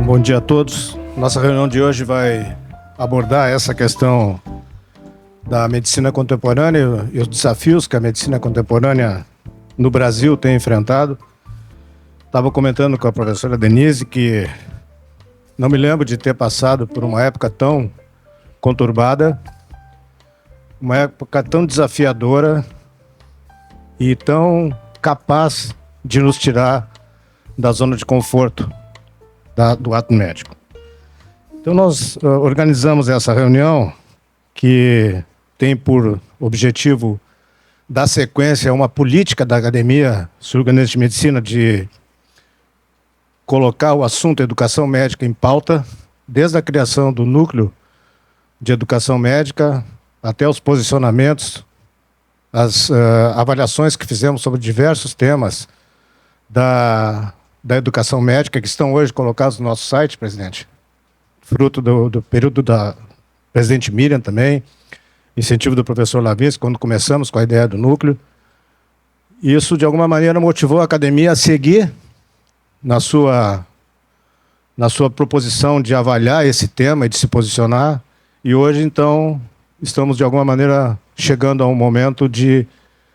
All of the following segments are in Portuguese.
Bom dia a todos. Nossa reunião de hoje vai abordar essa questão da medicina contemporânea e os desafios que a medicina contemporânea no Brasil tem enfrentado. Estava comentando com a professora Denise que não me lembro de ter passado por uma época tão conturbada, uma época tão desafiadora e tão capaz de nos tirar da zona de conforto do ato médico. Então nós organizamos essa reunião que tem por objetivo dar sequência a uma política da Academia Sul-Grandense de Medicina de colocar o assunto educação médica em pauta, desde a criação do núcleo de educação médica até os posicionamentos, as avaliações que fizemos sobre diversos temas da educação médica, que estão hoje colocados no nosso site, presidente, fruto do período da presidente Miriam também, incentivo do professor Lavis, quando começamos com a ideia do núcleo. Isso, de alguma maneira, motivou a academia a seguir na sua proposição de avaliar esse tema e de se posicionar. E hoje, então, estamos, de alguma maneira, chegando a um momento de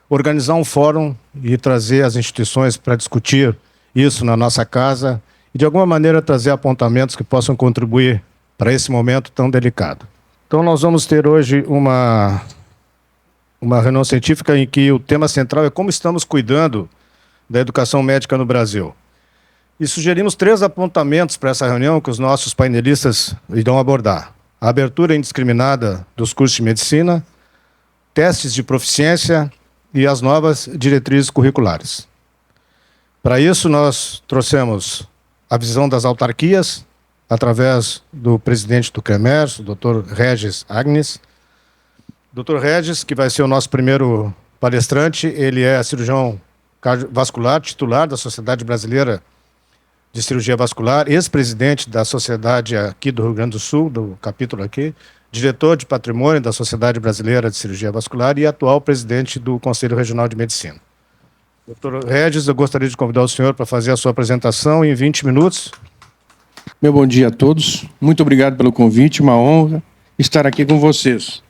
organizar um fórum e trazer as instituições para discutir isso na nossa casa e, de alguma maneira, trazer apontamentos que possam contribuir para esse momento tão delicado. Então, nós vamos ter hoje uma reunião científica em que o tema central é como estamos cuidando da educação médica no Brasil. E sugerimos 3 apontamentos para essa reunião que os nossos painelistas irão abordar: a abertura indiscriminada dos cursos de medicina, testes de proficiência e as novas diretrizes curriculares. Para isso, nós trouxemos a visão das autarquias, através do presidente do CREMERS, o Dr. Regis Agnes. Dr. Regis, que vai ser o nosso primeiro palestrante, ele é cirurgião cardiovascular, titular da Sociedade Brasileira de Cirurgia Vascular, ex-presidente da sociedade aqui do Rio Grande do Sul, do capítulo aqui, diretor de patrimônio da Sociedade Brasileira de Cirurgia Vascular e atual presidente do Conselho Regional de Medicina. Dr. Regis, eu gostaria de convidar o senhor para fazer a sua apresentação em 20 minutos. Meu bom dia a todos. Muito obrigado pelo convite, uma honra estar aqui com vocês.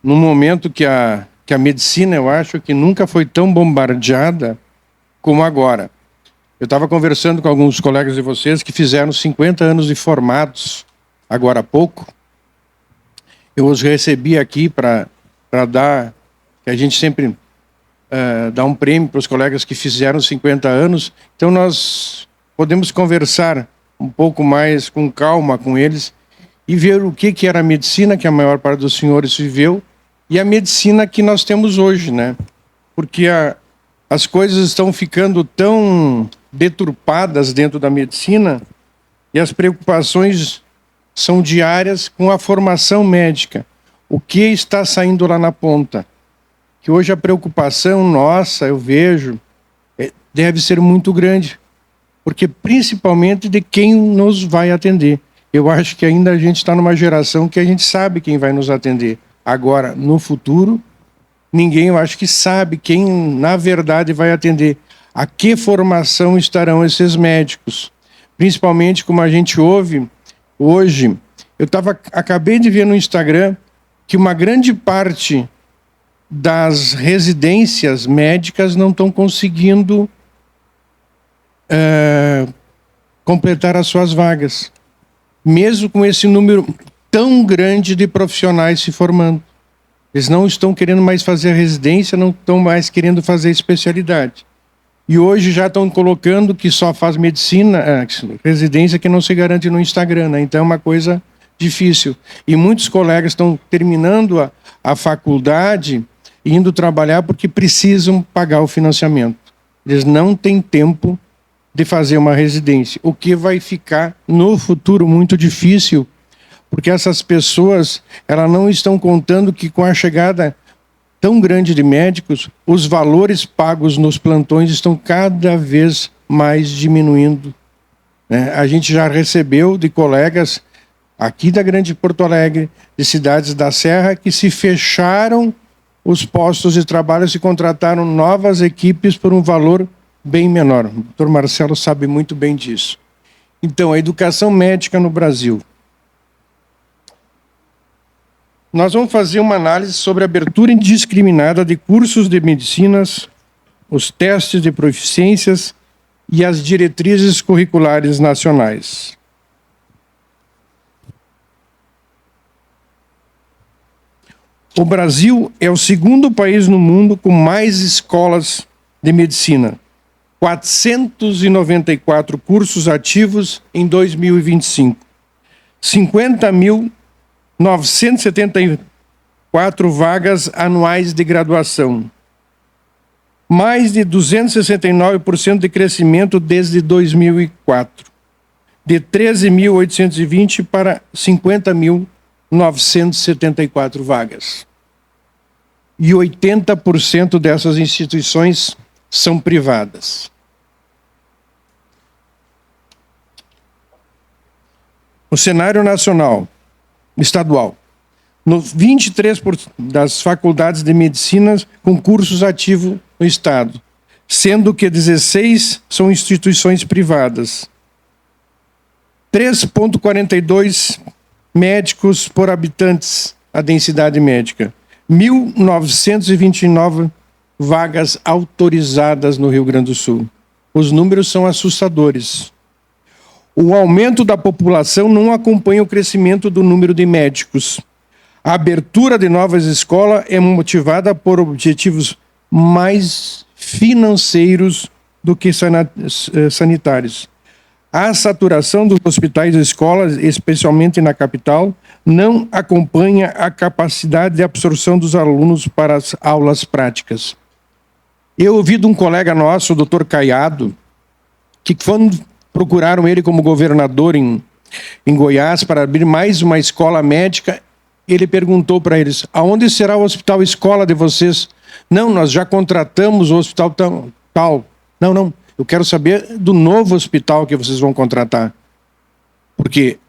Num momento que a medicina, eu acho que nunca foi tão bombardeada como agora. Eu estava conversando com alguns colegas de vocês que fizeram 50 anos de formados agora há pouco. Eu os recebi aqui para dar, que a gente sempre dá um prêmio para os colegas que fizeram 50 anos. Então nós podemos conversar um pouco mais com calma com eles e ver o que era a medicina que a maior parte dos senhores viveu e a medicina que nós temos hoje, né? Porque as coisas estão ficando tão deturpadas dentro da medicina e as preocupações são diárias com a formação médica. O que está saindo lá na ponta? Que hoje a preocupação nossa, eu vejo, deve ser muito grande, porque principalmente de quem nos vai atender. Eu acho que ainda a gente está numa geração que a gente sabe quem vai nos atender. Agora, no futuro, ninguém, eu acho que sabe quem, na verdade, vai atender. A que formação estarão esses médicos? Principalmente como a gente ouve hoje. Acabei de ver no Instagram que uma grande parte das residências médicas não estão conseguindo completar as suas vagas, mesmo com esse número tão grande de profissionais se formando. Eles não estão querendo mais fazer residência, não estão mais querendo fazer especialidade. E hoje já estão colocando que só faz medicina, residência que não se garante no Instagram, né? Então é uma coisa difícil. E muitos colegas estão terminando a faculdade e indo trabalhar porque precisam pagar o financiamento. Eles não têm tempo de fazer uma residência, o que vai ficar no futuro muito difícil, porque essas pessoas elas não estão contando que com a chegada tão grande de médicos, os valores pagos nos plantões estão cada vez mais diminuindo. A gente já recebeu de colegas aqui da Grande Porto Alegre, de cidades da Serra, que se fecharam os postos de trabalho, se contrataram novas equipes por um valor bem menor. O doutor Marcelo sabe muito bem disso. Então, a educação médica no Brasil. Nós vamos fazer uma análise sobre a abertura indiscriminada de cursos de medicinas, os testes de proficiências e as diretrizes curriculares nacionais. O Brasil é o segundo país no mundo com mais escolas de medicina. 494 cursos ativos em 2025. 50.974 vagas anuais de graduação. Mais de 269% de crescimento desde 2004. De 13.820 para 50.974 vagas. E 80% dessas instituições são privadas. O cenário nacional, estadual, 23% das faculdades de medicina com cursos ativos no estado, sendo que 16 são instituições privadas. 3,42 médicos por habitantes a densidade médica. 1.929 vagas autorizadas no Rio Grande do Sul. Os números são assustadores. O aumento da população não acompanha o crescimento do número de médicos. A abertura de novas escolas é motivada por objetivos mais financeiros do que sanitários. A saturação dos hospitais e escolas, especialmente na capital, não acompanha a capacidade de absorção dos alunos para as aulas práticas. Eu ouvi de um colega nosso, o doutor Caiado, que quando procuraram ele como governador em Goiás para abrir mais uma escola médica, ele perguntou para eles, aonde será o hospital escola de vocês? Não, nós já contratamos o hospital tal. Não, eu quero saber do novo hospital que vocês vão contratar. Porque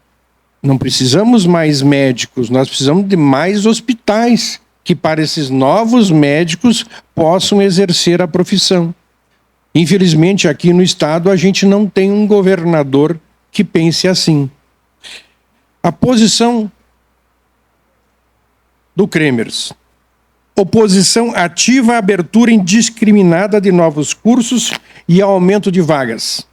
não precisamos mais médicos, nós precisamos de mais hospitais que para esses novos médicos possam exercer a profissão. Infelizmente, aqui no estado, a gente não tem um governador que pense assim. A posição do Cremers. Oposição ativa à abertura indiscriminada de novos cursos e aumento de vagas,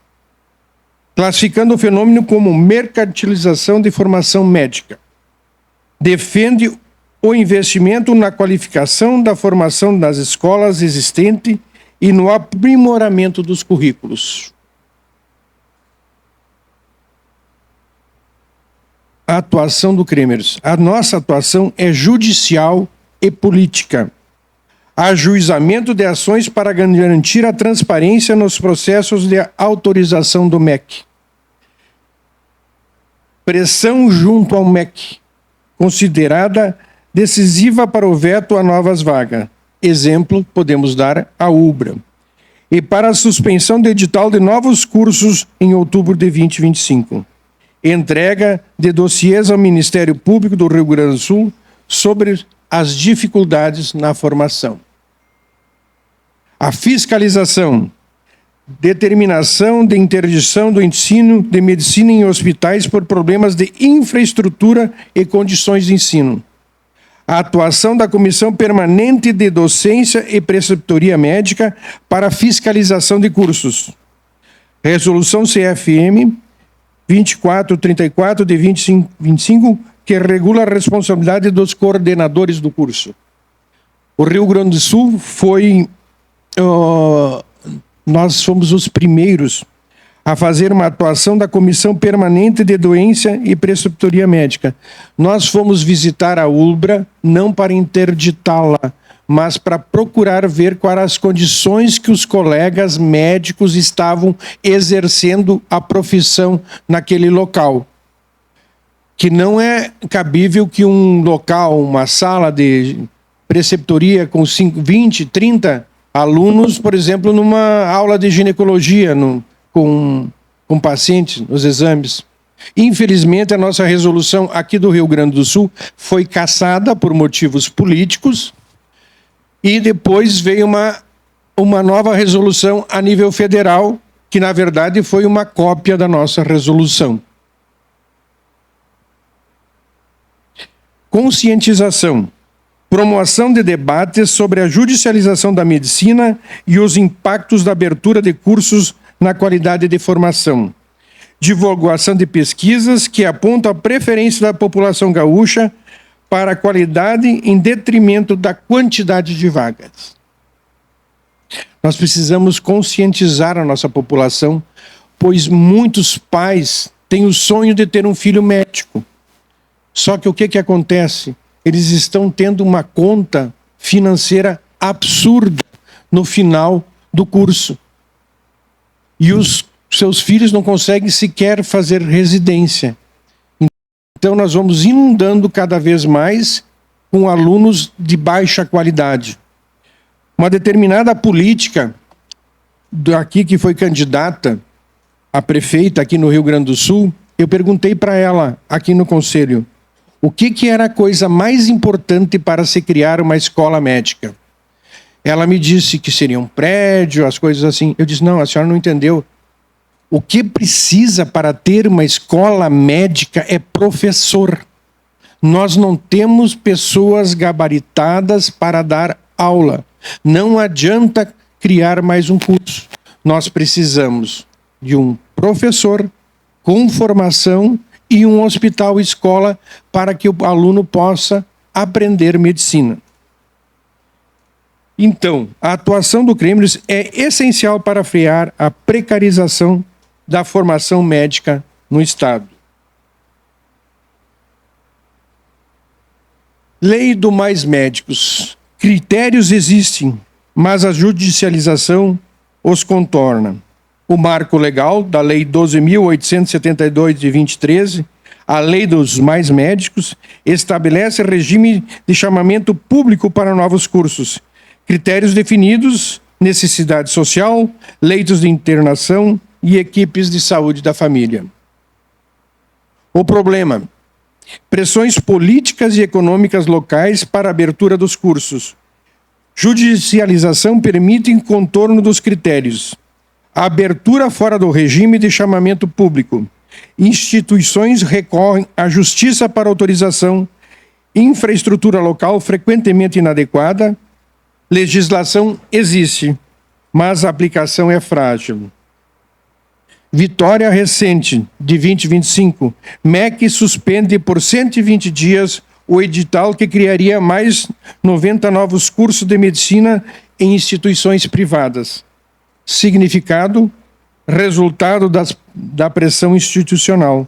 classificando o fenômeno como mercantilização de formação médica. Defende o investimento na qualificação da formação das escolas existentes e no aprimoramento dos currículos. A atuação do Cremers. A nossa atuação é judicial e política. Ajuizamento de ações para garantir a transparência nos processos de autorização do MEC. Pressão junto ao MEC, considerada decisiva para o veto a novas vagas. Exemplo, podemos dar a UBRA. E para a suspensão do edital de novos cursos em outubro de 2025. Entrega de dossiês ao Ministério Público do Rio Grande do Sul sobre as dificuldades na formação. A fiscalização. Determinação de interdição do ensino de medicina em hospitais por problemas de infraestrutura e condições de ensino. A atuação da Comissão Permanente de Docência e Preceptoria Médica para a fiscalização de cursos. Resolução CFM 2434 de 25, que regula a responsabilidade dos coordenadores do curso. O Rio Grande do Sul foi... nós fomos os primeiros a fazer uma atuação da Comissão Permanente de Doença e Preceptoria Médica. Nós fomos visitar a ULBRA, não para interditá-la, mas para procurar ver quais as condições que os colegas médicos estavam exercendo a profissão naquele local. Que não é cabível que um local, uma sala de preceptoria com 20, 30 alunos, por exemplo, numa aula de ginecologia, com pacientes, nos exames. Infelizmente, a nossa resolução aqui do Rio Grande do Sul foi cassada por motivos políticos e depois veio uma nova resolução a nível federal que na verdade foi uma cópia da nossa resolução. Conscientização. Promoção de debates sobre a judicialização da medicina e os impactos da abertura de cursos na qualidade de formação. Divulgação de pesquisas que apontam a preferência da população gaúcha para a qualidade em detrimento da quantidade de vagas. Nós precisamos conscientizar a nossa população, pois muitos pais têm o sonho de ter um filho médico. Só que o que acontece? Eles estão tendo uma conta financeira absurda no final do curso. E os seus filhos não conseguem sequer fazer residência. Então nós vamos inundando cada vez mais com alunos de baixa qualidade. Uma determinada política daqui que foi candidata a prefeita aqui no Rio Grande do Sul, eu perguntei para ela aqui no conselho, o que era a coisa mais importante para se criar uma escola médica? Ela me disse que seria um prédio, as coisas assim. Eu disse, não, a senhora não entendeu. O que precisa para ter uma escola médica é professor. Nós não temos pessoas gabaritadas para dar aula. Não adianta criar mais um curso. Nós precisamos de um professor com formação e um hospital-escola para que o aluno possa aprender medicina. Então, a atuação do CREMERS é essencial para frear a precarização da formação médica no Estado. Lei do Mais Médicos. Critérios existem, mas a judicialização os contorna. O marco legal da Lei 12.872 de 2013, a Lei dos Mais Médicos, estabelece regime de chamamento público para novos cursos, critérios definidos, necessidade social, leitos de internação e equipes de saúde da família. O problema: pressões políticas e econômicas locais para a abertura dos cursos. Judicialização permite em contorno dos critérios. A abertura fora do regime de chamamento público. Instituições recorrem à justiça para autorização. Infraestrutura local frequentemente inadequada. Legislação existe, mas a aplicação é frágil. Vitória recente, de 2025. MEC suspende por 120 dias o edital que criaria mais 90 novos cursos de medicina em instituições privadas. Significado: resultado da pressão institucional.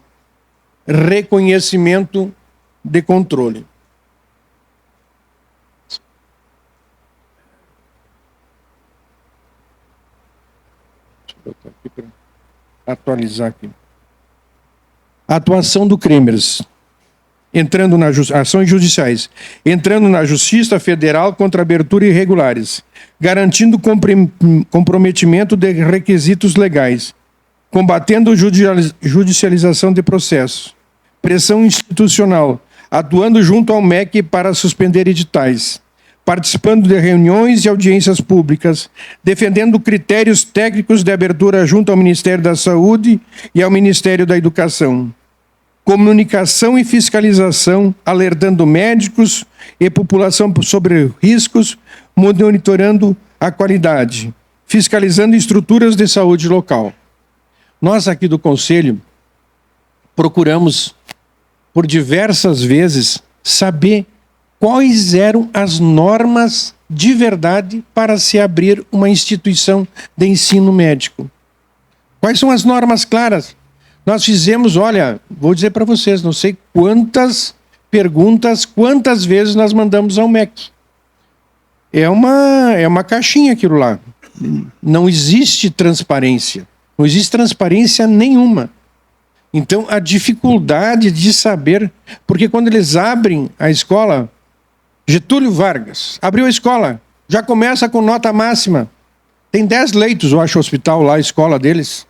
Reconhecimento de controle. Deixa eu botar aqui para atualizar aqui. Atuação do CREMERS. Entrando nas ações judiciais, entrando na Justiça Federal contra abertura irregulares, garantindo comprometimento de requisitos legais, combatendo judicialização de processos, pressão institucional, atuando junto ao MEC para suspender editais, participando de reuniões e audiências públicas, defendendo critérios técnicos de abertura junto ao Ministério da Saúde e ao Ministério da Educação. Comunicação e fiscalização, alertando médicos e população sobre riscos, monitorando a qualidade, fiscalizando estruturas de saúde local. Nós aqui do Conselho procuramos, por diversas vezes, saber quais eram as normas de verdade para se abrir uma instituição de ensino médico. Quais são as normas claras? Nós fizemos, olha, vou dizer para vocês, não sei quantas perguntas, quantas vezes nós mandamos ao MEC. É uma caixinha aquilo lá. Não existe transparência. Não existe transparência nenhuma. Então, a dificuldade de saber... Porque quando eles abrem a escola... Getúlio Vargas abriu a escola, já começa com nota máxima. Tem 10 leitos, eu acho, o hospital lá, a escola deles.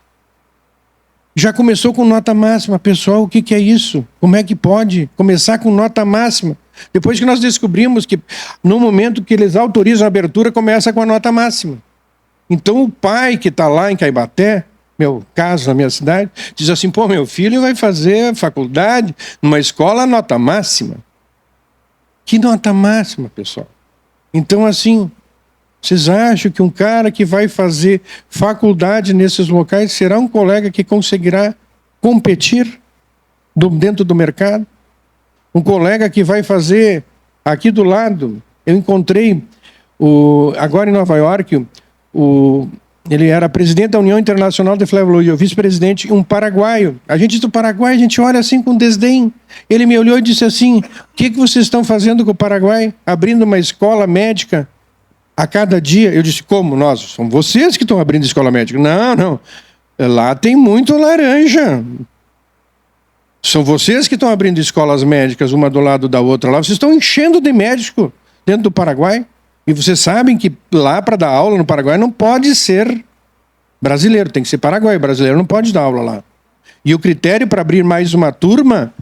Já começou com nota máxima. Pessoal, o que é isso? Como é que pode começar com nota máxima? Depois que nós descobrimos que no momento que eles autorizam a abertura, começa com a nota máxima. Então o pai que está lá em Caibaté meu caso, na minha cidade, diz assim, pô, meu filho vai fazer faculdade numa escola nota máxima. Que nota máxima, pessoal? Então, assim, vocês acham que um cara que vai fazer faculdade nesses locais será um colega que conseguirá competir dentro do mercado? Um colega que vai fazer aqui do lado, eu encontrei agora em Nova York, ele era presidente da União Internacional de Flevologia, vice-presidente, um paraguaio. A gente do Paraguai, a gente olha assim com desdém. Ele me olhou e disse assim, o que vocês estão fazendo com o Paraguai? Abrindo uma escola médica a cada dia. Eu disse, como nós? São vocês que estão abrindo escola médica. Não, não. Lá tem muito laranja. São vocês que estão abrindo escolas médicas, uma do lado da outra lá. Vocês estão enchendo de médico dentro do Paraguai. E vocês sabem que lá para dar aula no Paraguai não pode ser brasileiro, tem que ser paraguaio. Brasileiro não pode dar aula lá. E o critério para abrir mais uma turma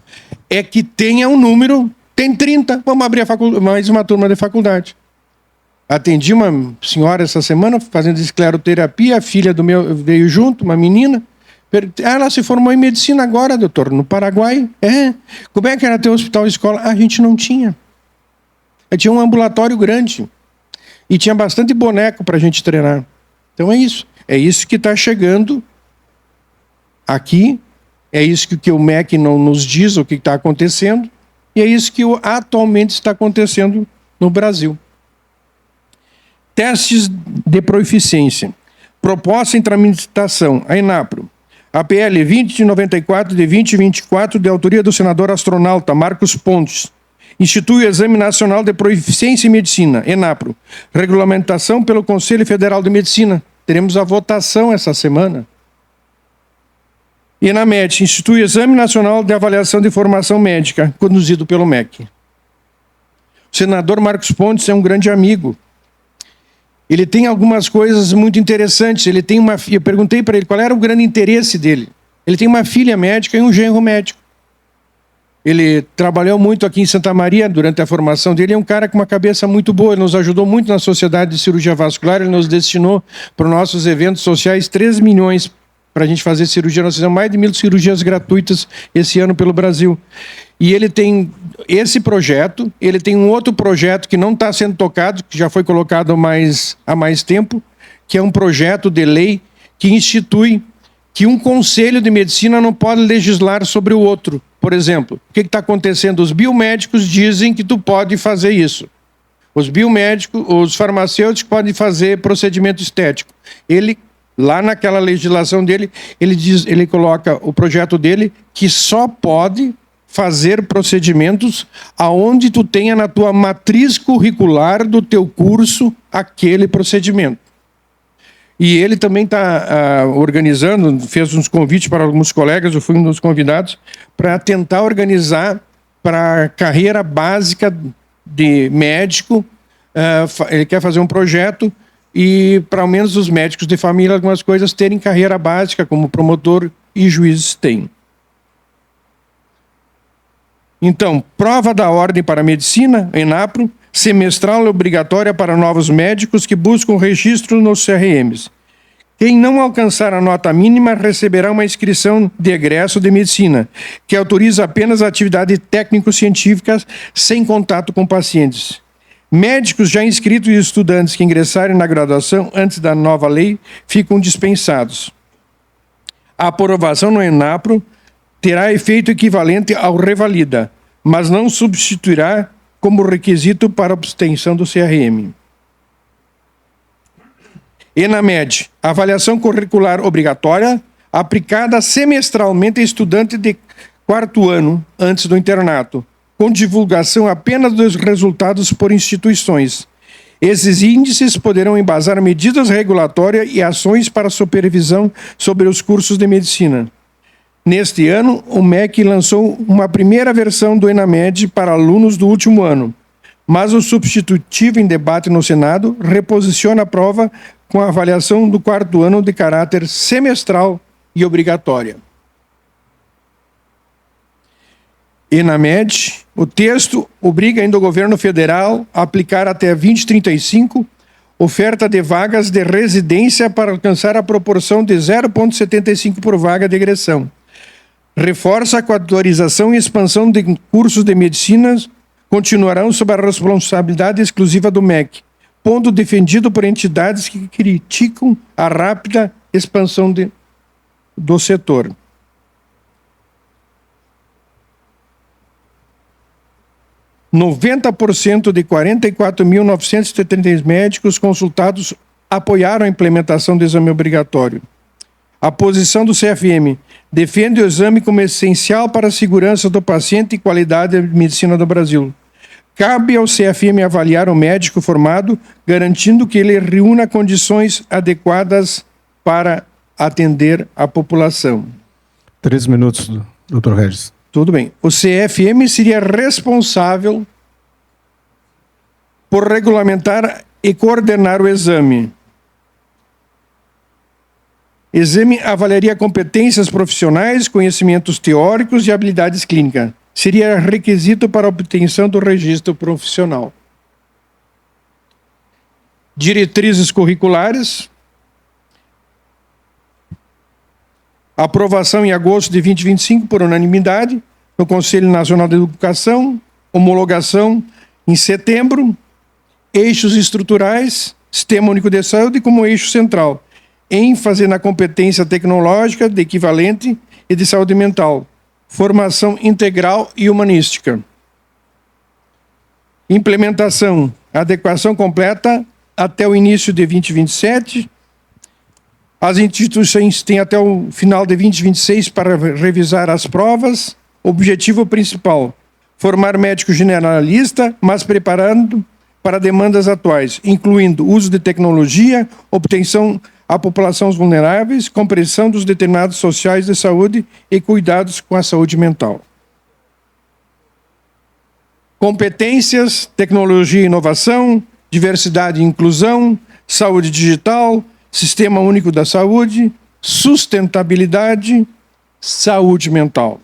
é que tenha um número, tem 30, vamos abrir mais uma turma de faculdade. Atendi uma senhora essa semana fazendo escleroterapia, a filha do meu veio junto, uma menina. Ela se formou em medicina agora, doutor, no Paraguai. Como é que era ter hospital e escola? A gente não tinha. Tinha um ambulatório grande. E tinha bastante boneco para a gente treinar. Então é isso. É isso que está chegando aqui. É isso que o MEC não nos diz o que está acontecendo. E é isso que atualmente está acontecendo no Brasil. Testes de proficiência. Proposta em tramitação. A ENAPRO. A PL 2094 de 2024, de autoria do senador astronauta Marcos Pontes. Institui o Exame Nacional de Proficiência em Medicina, ENAPRO. Regulamentação pelo Conselho Federal de Medicina. Teremos a votação essa semana. ENAMED institui o Exame Nacional de Avaliação de Formação Médica, conduzido pelo MEC. O senador Marcos Pontes é um grande amigo. Ele tem algumas coisas muito interessantes. Ele tem eu perguntei para ele qual era o grande interesse dele. Ele tem uma filha médica e um genro médico. Ele trabalhou muito aqui em Santa Maria durante a formação dele. É um cara com uma cabeça muito boa. Ele nos ajudou muito na Sociedade de Cirurgia Vascular. Ele nos destinou para os nossos eventos sociais 3 milhões para a gente fazer cirurgia. Nós fizemos mais de 1.000 cirurgias gratuitas esse ano pelo Brasil. E ele tem esse projeto, ele tem um outro projeto que não está sendo tocado, que já foi colocado há mais tempo, que é um projeto de lei que institui que um conselho de medicina não pode legislar sobre o outro. Por exemplo, o que está acontecendo? Os biomédicos dizem que tu pode fazer isso. Os biomédicos, os farmacêuticos podem fazer procedimento estético. Ele, lá naquela legislação dele, ele coloca o projeto dele que só pode fazer procedimentos aonde tu tenha na tua matriz curricular do teu curso aquele procedimento. E ele também está organizando, fez uns convites para alguns colegas, eu fui um dos convidados, para tentar organizar para a carreira básica de médico. Ele quer fazer um projeto e para ao menos os médicos de família, algumas coisas, terem carreira básica, como promotor e juízes têm. Então, prova da ordem para a medicina, ENAPRO, semestral e obrigatória para novos médicos que buscam registro nos CRMs. Quem não alcançar a nota mínima receberá uma inscrição de egresso de medicina, que autoriza apenas atividades técnico-científicas sem contato com pacientes. Médicos já inscritos e estudantes que ingressarem na graduação antes da nova lei ficam dispensados. A aprovação no ENAPRO terá efeito equivalente ao revalida, mas não substituirá como requisito para obtenção do CRM. ENAMED, avaliação curricular obrigatória, aplicada semestralmente a estudante de 4º ano, antes do internato, com divulgação apenas dos resultados por instituições. Esses índices poderão embasar medidas regulatórias e ações para supervisão sobre os cursos de medicina. Neste ano, o MEC lançou uma primeira versão do ENAMED para alunos do último ano, mas o substitutivo em debate no Senado reposiciona a prova com a avaliação do 4º ano de caráter semestral e obrigatória. ENAMED, o texto obriga ainda o governo federal a aplicar até 2035 oferta de vagas de residência para alcançar a proporção de 0,75 por vaga de egressão. Reforça a quadratorização e expansão de cursos de medicina continuarão sob a responsabilidade exclusiva do MEC, ponto defendido por entidades que criticam a rápida expansão do setor. (90% de 44.973 médicos consultados apoiaram a implementação do exame obrigatório. A posição do CFM defende o exame como essencial para a segurança do paciente e qualidade da medicina do Brasil. Cabe ao CFM avaliar o médico formado, garantindo que ele reúna condições adequadas para atender a população. 3 minutos, Dr. Regis. Tudo bem. O CFM seria responsável por regulamentar e coordenar o exame. Exame avaliaria competências profissionais, conhecimentos teóricos e habilidades clínicas. Seria requisito para a obtenção do registro profissional. Diretrizes curriculares. Aprovação em agosto de 2025 por unanimidade no Conselho Nacional de Educação. Homologação em setembro. Eixos estruturais, Sistema Único de Saúde como eixo central. ênfase na competência tecnológica, de equivalente e de saúde mental, formação integral e humanística. Implementação, adequação completa até o início de 2027. As instituições têm até o final de 2026 para revisar as provas. Objetivo principal, formar médico generalista, mas preparando para demandas atuais, incluindo uso de tecnologia, obtenção a populações vulneráveis, compreensão dos determinados sociais de saúde e cuidados com a saúde mental. Competências, tecnologia e inovação, diversidade e inclusão, saúde digital, Sistema Único da Saúde, sustentabilidade, saúde mental.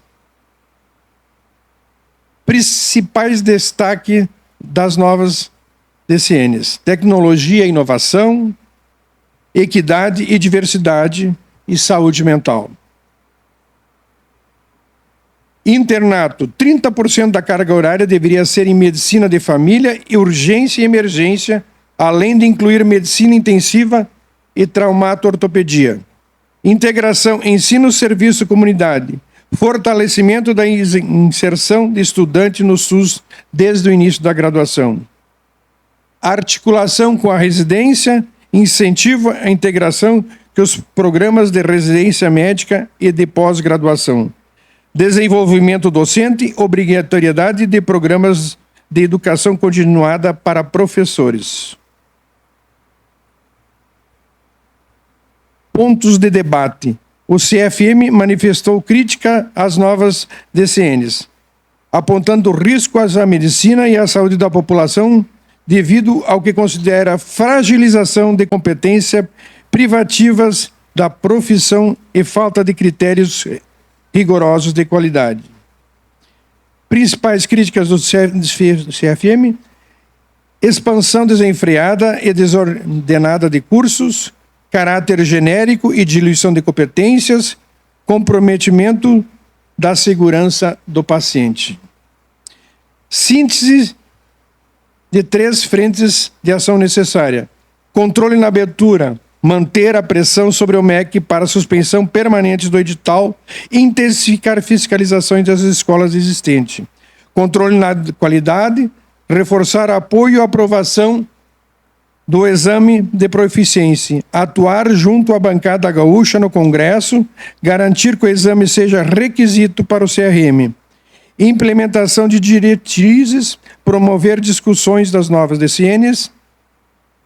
Principais destaques das novas DCNs: tecnologia e inovação, equidade e diversidade e saúde mental. Internato, 30% da carga horária deveria ser em medicina de família e urgência e emergência, além de incluir medicina intensiva e traumato-ortopedia. Integração, ensino, serviço, comunidade. Fortalecimento da inserção de estudante no SUS desde o início da graduação. Articulação com a residência, incentivo à integração com os programas de residência médica e de pós-graduação. Desenvolvimento docente, obrigatoriedade de programas de educação continuada para professores. Pontos de debate. O CFM manifestou crítica às novas DCNs, apontando riscos à medicina e à saúde da população devido ao que considera fragilização de competências privativas da profissão e falta de critérios rigorosos de qualidade. Principais críticas do CFM: expansão desenfreada e desordenada de cursos, caráter genérico e diluição de competências, comprometimento da segurança do paciente. Síntese de 3 frentes de ação necessária: controle na abertura, manter a pressão sobre o MEC para suspensão permanente do edital e intensificar fiscalizações das escolas existentes. Controle na qualidade, reforçar apoio à aprovação do exame de proficiência, atuar junto à bancada gaúcha no Congresso, garantir que o exame seja requisito para o CRM. Implementação de diretrizes, promover discussões das novas DCNs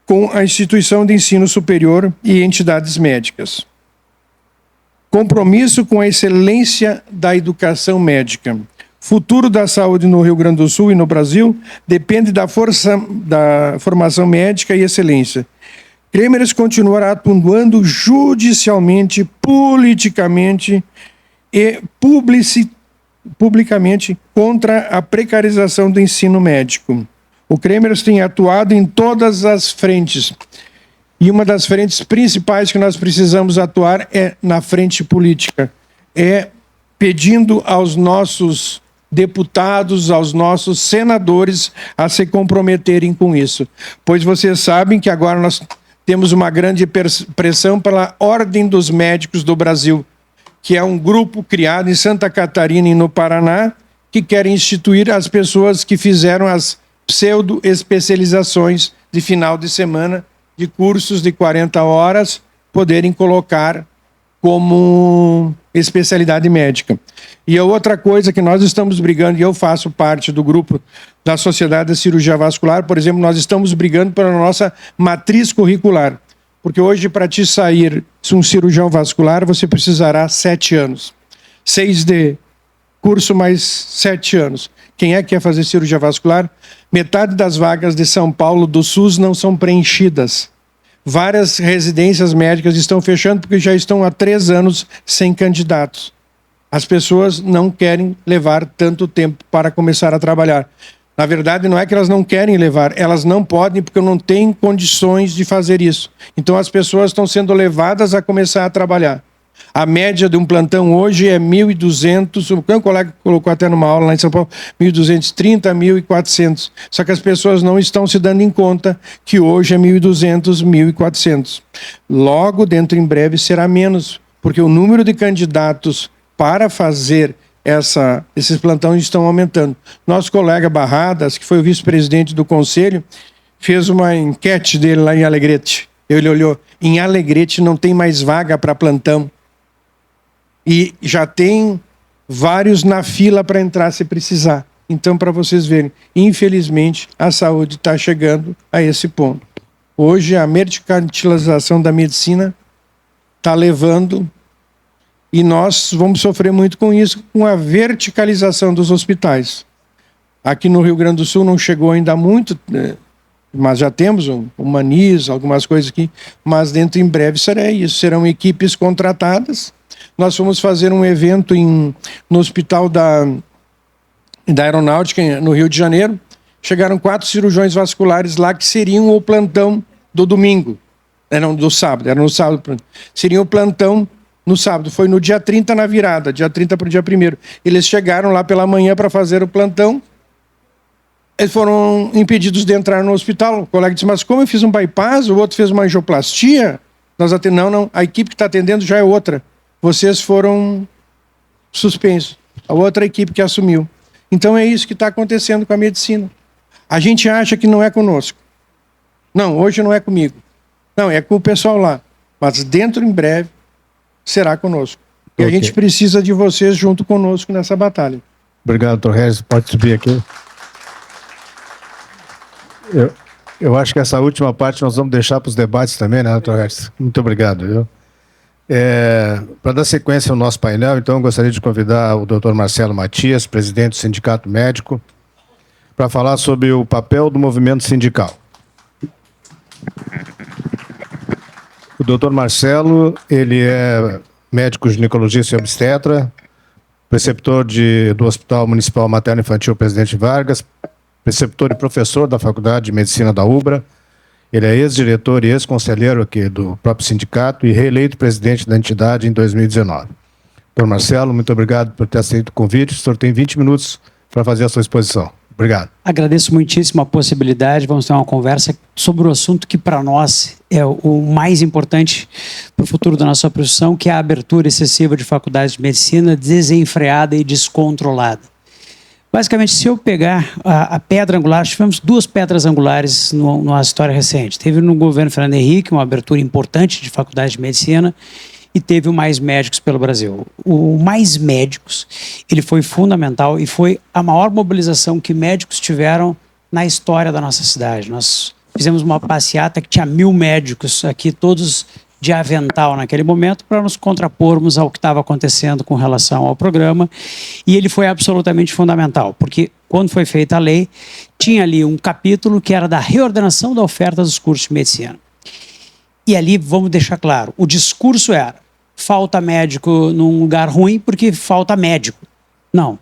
com a instituição de ensino superior e entidades médicas. Compromisso com a excelência da educação médica. Futuro da saúde no Rio Grande do Sul e no Brasil depende da formação médica e excelência. Cremers continuará atuando judicialmente, politicamente e publicamente contra a precarização do ensino médico. O Cremers tem atuado em todas as frentes. E uma das frentes principais que nós precisamos atuar é na frente política. É pedindo aos nossos deputados, aos nossos senadores a se comprometerem com isso. Pois vocês sabem que agora nós temos uma grande pressão pela Ordem dos Médicos do Brasil, que é um grupo criado em Santa Catarina e no Paraná, que quer instituir as pessoas que fizeram as pseudo-especializações de final de semana, de cursos de 40 horas, poderem colocar como especialidade médica. E a outra coisa que nós estamos brigando, e eu faço parte do grupo da Sociedade de Cirurgia Vascular, por exemplo, nós estamos brigando pela nossa matriz curricular. Porque hoje, para te sair um cirurgião vascular, você precisará 7 anos. 6 de curso mais 7 anos. Quem é que quer fazer cirurgia vascular? Metade das vagas de São Paulo do SUS não são preenchidas. Várias residências médicas estão fechando porque já estão há 3 anos sem candidatos. As pessoas não querem levar tanto tempo para começar a trabalhar. Na verdade, não é que elas não querem levar, elas não podem porque não têm condições de fazer isso. Então, as pessoas estão sendo levadas a começar a trabalhar. A média de um plantão hoje é 1.200, o colega colocou até numa aula lá em São Paulo, 1.230, 1.400. Só que as pessoas não estão se dando em conta que hoje é 1.200, 1.400. Logo, dentro em breve, será menos, porque o número de candidatos para fazer esses plantões estão aumentando. Nosso colega Barradas, que foi o vice-presidente do conselho, fez uma enquete dele lá em Alegrete. Ele olhou, em Alegrete não tem mais vaga para plantão. E já tem vários na fila para entrar se precisar. Então, para vocês verem, infelizmente, a saúde está chegando a esse ponto. Hoje, a mercantilização da medicina está levando, e nós vamos sofrer muito com isso, com a verticalização dos hospitais. Aqui no Rio Grande do Sul não chegou ainda muito, mas já temos o Manis, algumas coisas aqui, mas dentro em breve será isso, serão equipes contratadas. Nós fomos fazer um evento no hospital da Aeronáutica, no Rio de Janeiro. Chegaram 4 cirurgiões vasculares lá que seriam o plantão do domingo. Não, do sábado, era no sábado. Seriam o plantão no sábado. Foi no dia 30 na virada, dia 30 para o dia 1º. Eles chegaram lá pela manhã para fazer o plantão. Eles foram impedidos de entrar no hospital. O colega disse, mas como eu fiz um bypass, o outro fez uma angioplastia? Não, a equipe que está atendendo já é outra. Vocês foram suspensos. A outra equipe que assumiu. Então é isso que está acontecendo com a medicina. A gente acha que não é conosco. Não, hoje não é comigo. Não, é com o pessoal lá. Mas dentro, em breve, será conosco. E a gente precisa de vocês junto conosco nessa batalha. Obrigado, Dr. Regis. Pode subir aqui. Eu acho que essa última parte nós vamos deixar para os debates também, né, Dr. Regis? Muito obrigado, viu? Para dar sequência ao nosso painel, então, eu gostaria de convidar o Dr. Marcelo Matias, presidente do Sindicato Médico, para falar sobre o papel do movimento sindical. O Dr. Marcelo, ele é médico ginecologista e obstetra, preceptor do Hospital Municipal Materno Infantil Presidente Vargas, preceptor e professor da Faculdade de Medicina da UBRA. Ele é ex-diretor e ex-conselheiro aqui do próprio sindicato e reeleito presidente da entidade em 2019. Dr. Marcelo, muito obrigado por ter aceito o convite. O senhor tem 20 minutos para fazer a sua exposição. Obrigado. Agradeço muitíssimo a possibilidade. Vamos ter uma conversa sobre o assunto que, para nós, é o mais importante para o futuro da nossa profissão, que é a abertura excessiva de faculdades de medicina desenfreada e descontrolada. Basicamente, se eu pegar a pedra angular, tivemos 2 pedras angulares na história recente. Teve no governo Fernando Henrique uma abertura importante de faculdades de medicina e teve o Mais Médicos pelo Brasil. O Mais Médicos, ele foi fundamental e foi a maior mobilização que médicos tiveram na história da nossa cidade. Nós fizemos uma passeata que tinha 1.000 médicos aqui, todos de avental naquele momento, para nos contrapormos ao que estava acontecendo com relação ao programa, e ele foi absolutamente fundamental, porque quando foi feita a lei, tinha ali um capítulo que era da reordenação da oferta dos cursos de medicina. E ali, vamos deixar claro, o discurso era, falta médico num lugar ruim porque falta médico. Não.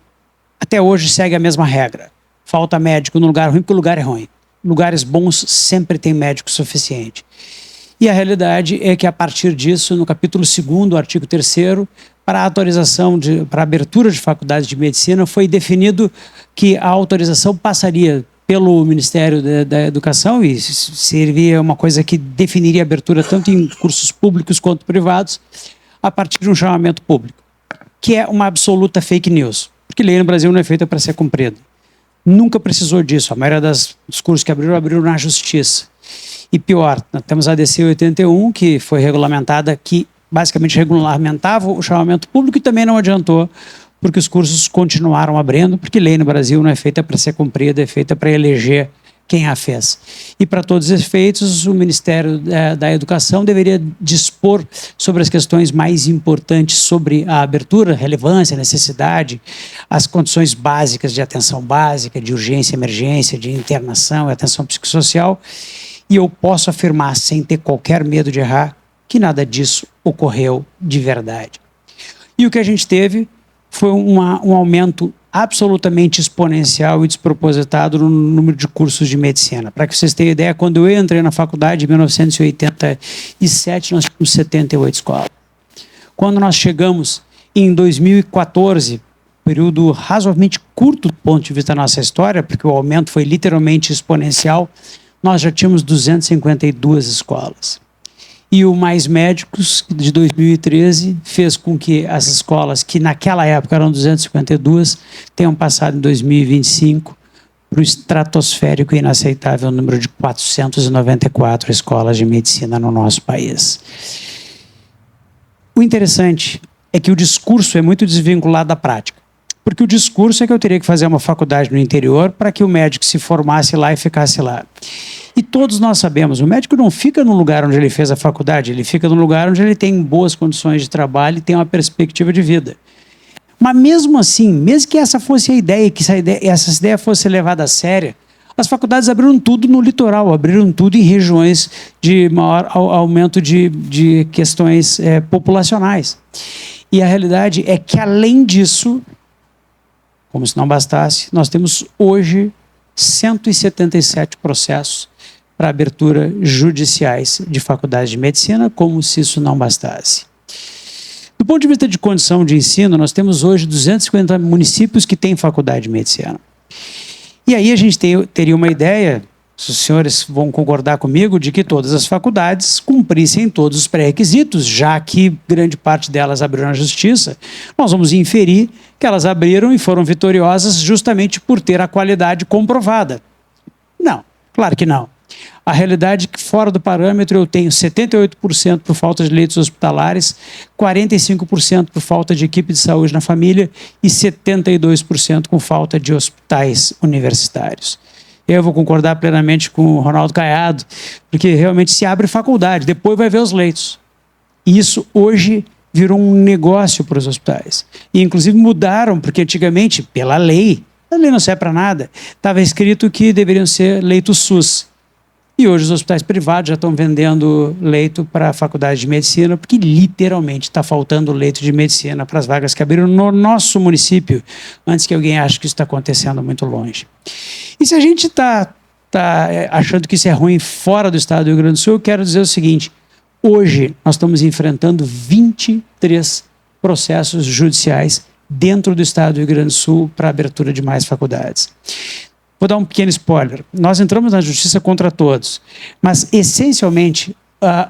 Até hoje segue a mesma regra. Falta médico num lugar ruim porque o lugar é ruim. lugares bons sempre tem médico suficiente. E a realidade é que, a partir disso, no capítulo 2º, artigo 3º, para a autorização, para a abertura de faculdades de medicina, foi definido que a autorização passaria pelo Ministério da Educação e seria uma coisa que definiria a abertura tanto em cursos públicos quanto privados, a partir de um chamamento público, que é uma absoluta fake news, porque lei no Brasil não é feita para ser cumprida. Nunca precisou disso. A maioria dos cursos que abriram na Justiça. E pior, nós temos a ADC 81, que foi regulamentada, que basicamente regulamentava o chamamento público e também não adiantou, porque os cursos continuaram abrindo, porque lei no Brasil não é feita para ser cumprida, é feita para eleger quem a fez. E, para todos os efeitos, o Ministério da Educação deveria dispor sobre as questões mais importantes sobre a abertura, relevância, necessidade, as condições básicas de atenção básica, de urgência, emergência, de internação e atenção psicossocial. E eu posso afirmar, sem ter qualquer medo de errar, que nada disso ocorreu de verdade. E o que a gente teve foi um aumento absolutamente exponencial e despropositado no número de cursos de medicina. Para que vocês tenham ideia, quando eu entrei na faculdade em 1987, nós tínhamos 78 escolas. Quando nós chegamos em 2014, período razoavelmente curto do ponto de vista da nossa história, porque o aumento foi literalmente exponencial, nós já tínhamos 252 escolas. E o Mais Médicos, de 2013, fez com que as escolas, que naquela época eram 252, tenham passado em 2025 para o estratosférico e inaceitável número de 494 escolas de medicina no nosso país. O interessante é que o discurso é muito desvinculado da prática. Porque o discurso é que eu teria que fazer uma faculdade no interior para que o médico se formasse lá e ficasse lá. E todos nós sabemos, o médico não fica no lugar onde ele fez a faculdade, ele fica no lugar onde ele tem boas condições de trabalho e tem uma perspectiva de vida. Mas mesmo assim, mesmo que essa fosse a ideia, que essa ideia fosse levada a sério, as faculdades abriram tudo no litoral, abriram tudo em regiões de maior aumento de questões populacionais. E a realidade é que, além disso, como se não bastasse, nós temos hoje 177 processos para abertura judiciais de faculdades de medicina, como se isso não bastasse. Do ponto de vista de condição de ensino, nós temos hoje 250 municípios que têm faculdade de medicina. E aí a gente teria uma ideia, se os senhores vão concordar comigo, de que todas as faculdades cumprissem todos os pré-requisitos, já que grande parte delas abriram na Justiça, nós vamos inferir que elas abriram e foram vitoriosas justamente por ter a qualidade comprovada. Não, claro que não. A realidade é que, fora do parâmetro, eu tenho 78% por falta de leitos hospitalares, 45% por falta de equipe de saúde na família e 72% com falta de hospitais universitários. Eu vou concordar plenamente com o Ronaldo Caiado, porque realmente se abre faculdade, depois vai ver os leitos. E isso hoje virou um negócio para os hospitais. E inclusive mudaram, porque antigamente, pela lei, a lei não serve para nada, estava escrito que deveriam ser leitos SUS. E hoje os hospitais privados já estão vendendo leito para a faculdade de medicina, porque literalmente está faltando leito de medicina para as vagas que abriram no nosso município, antes que alguém ache que isso está acontecendo muito longe. E se a gente está achando que isso é ruim fora do estado do Rio Grande do Sul, eu quero dizer o seguinte: hoje nós estamos enfrentando 23 processos judiciais dentro do estado do Rio Grande do Sul para a abertura de mais faculdades. Vou dar um pequeno spoiler. Nós entramos na justiça contra todos, mas, essencialmente,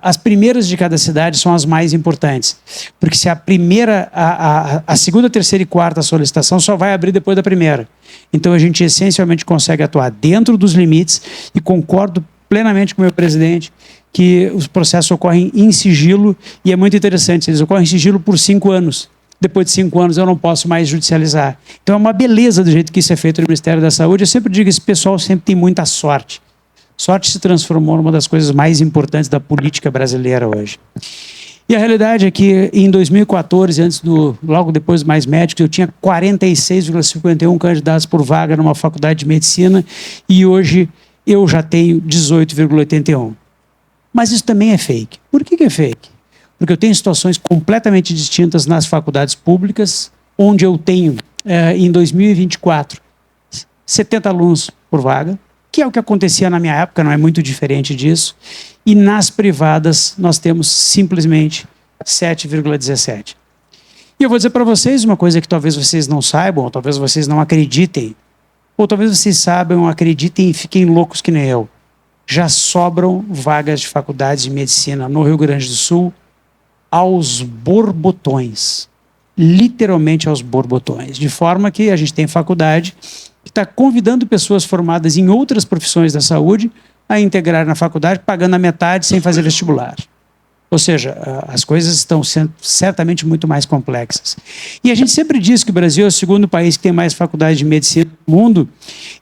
as primeiras de cada cidade são as mais importantes, porque se a primeira, a segunda, terceira e quarta solicitação só vai abrir depois da primeira. Então, a gente, essencialmente, consegue atuar dentro dos limites e concordo plenamente com o meu presidente que os processos ocorrem em sigilo e é muito interessante, eles ocorrem em sigilo por 5 anos. Depois de 5 anos eu não posso mais judicializar. Então é uma beleza do jeito que isso é feito no Ministério da Saúde. Eu sempre digo que esse pessoal sempre tem muita sorte. Sorte se transformou numa das coisas mais importantes da política brasileira hoje. E a realidade é que em 2014, logo depois do Mais Médicos, eu tinha 46,51 candidatos por vaga numa faculdade de medicina e hoje eu já tenho 18,81. Mas isso também é fake. Por que é fake? Porque eu tenho situações completamente distintas nas faculdades públicas, onde eu tenho, em 2024, 70 alunos por vaga, que é o que acontecia na minha época, não é muito diferente disso. E nas privadas nós temos simplesmente 7,17. E eu vou dizer para vocês uma coisa que talvez vocês não saibam, ou talvez vocês não acreditem, ou talvez vocês saibam, acreditem e fiquem loucos que nem eu. Já sobram vagas de faculdades de medicina no Rio Grande do Sul aos borbotões. Literalmente aos borbotões. De forma que a gente tem faculdade que está convidando pessoas formadas em outras profissões da saúde a integrar na faculdade, pagando a metade sem fazer vestibular. Ou seja, as coisas estão sendo certamente muito mais complexas. E a gente sempre diz que o Brasil é o segundo país que tem mais faculdades de medicina do mundo,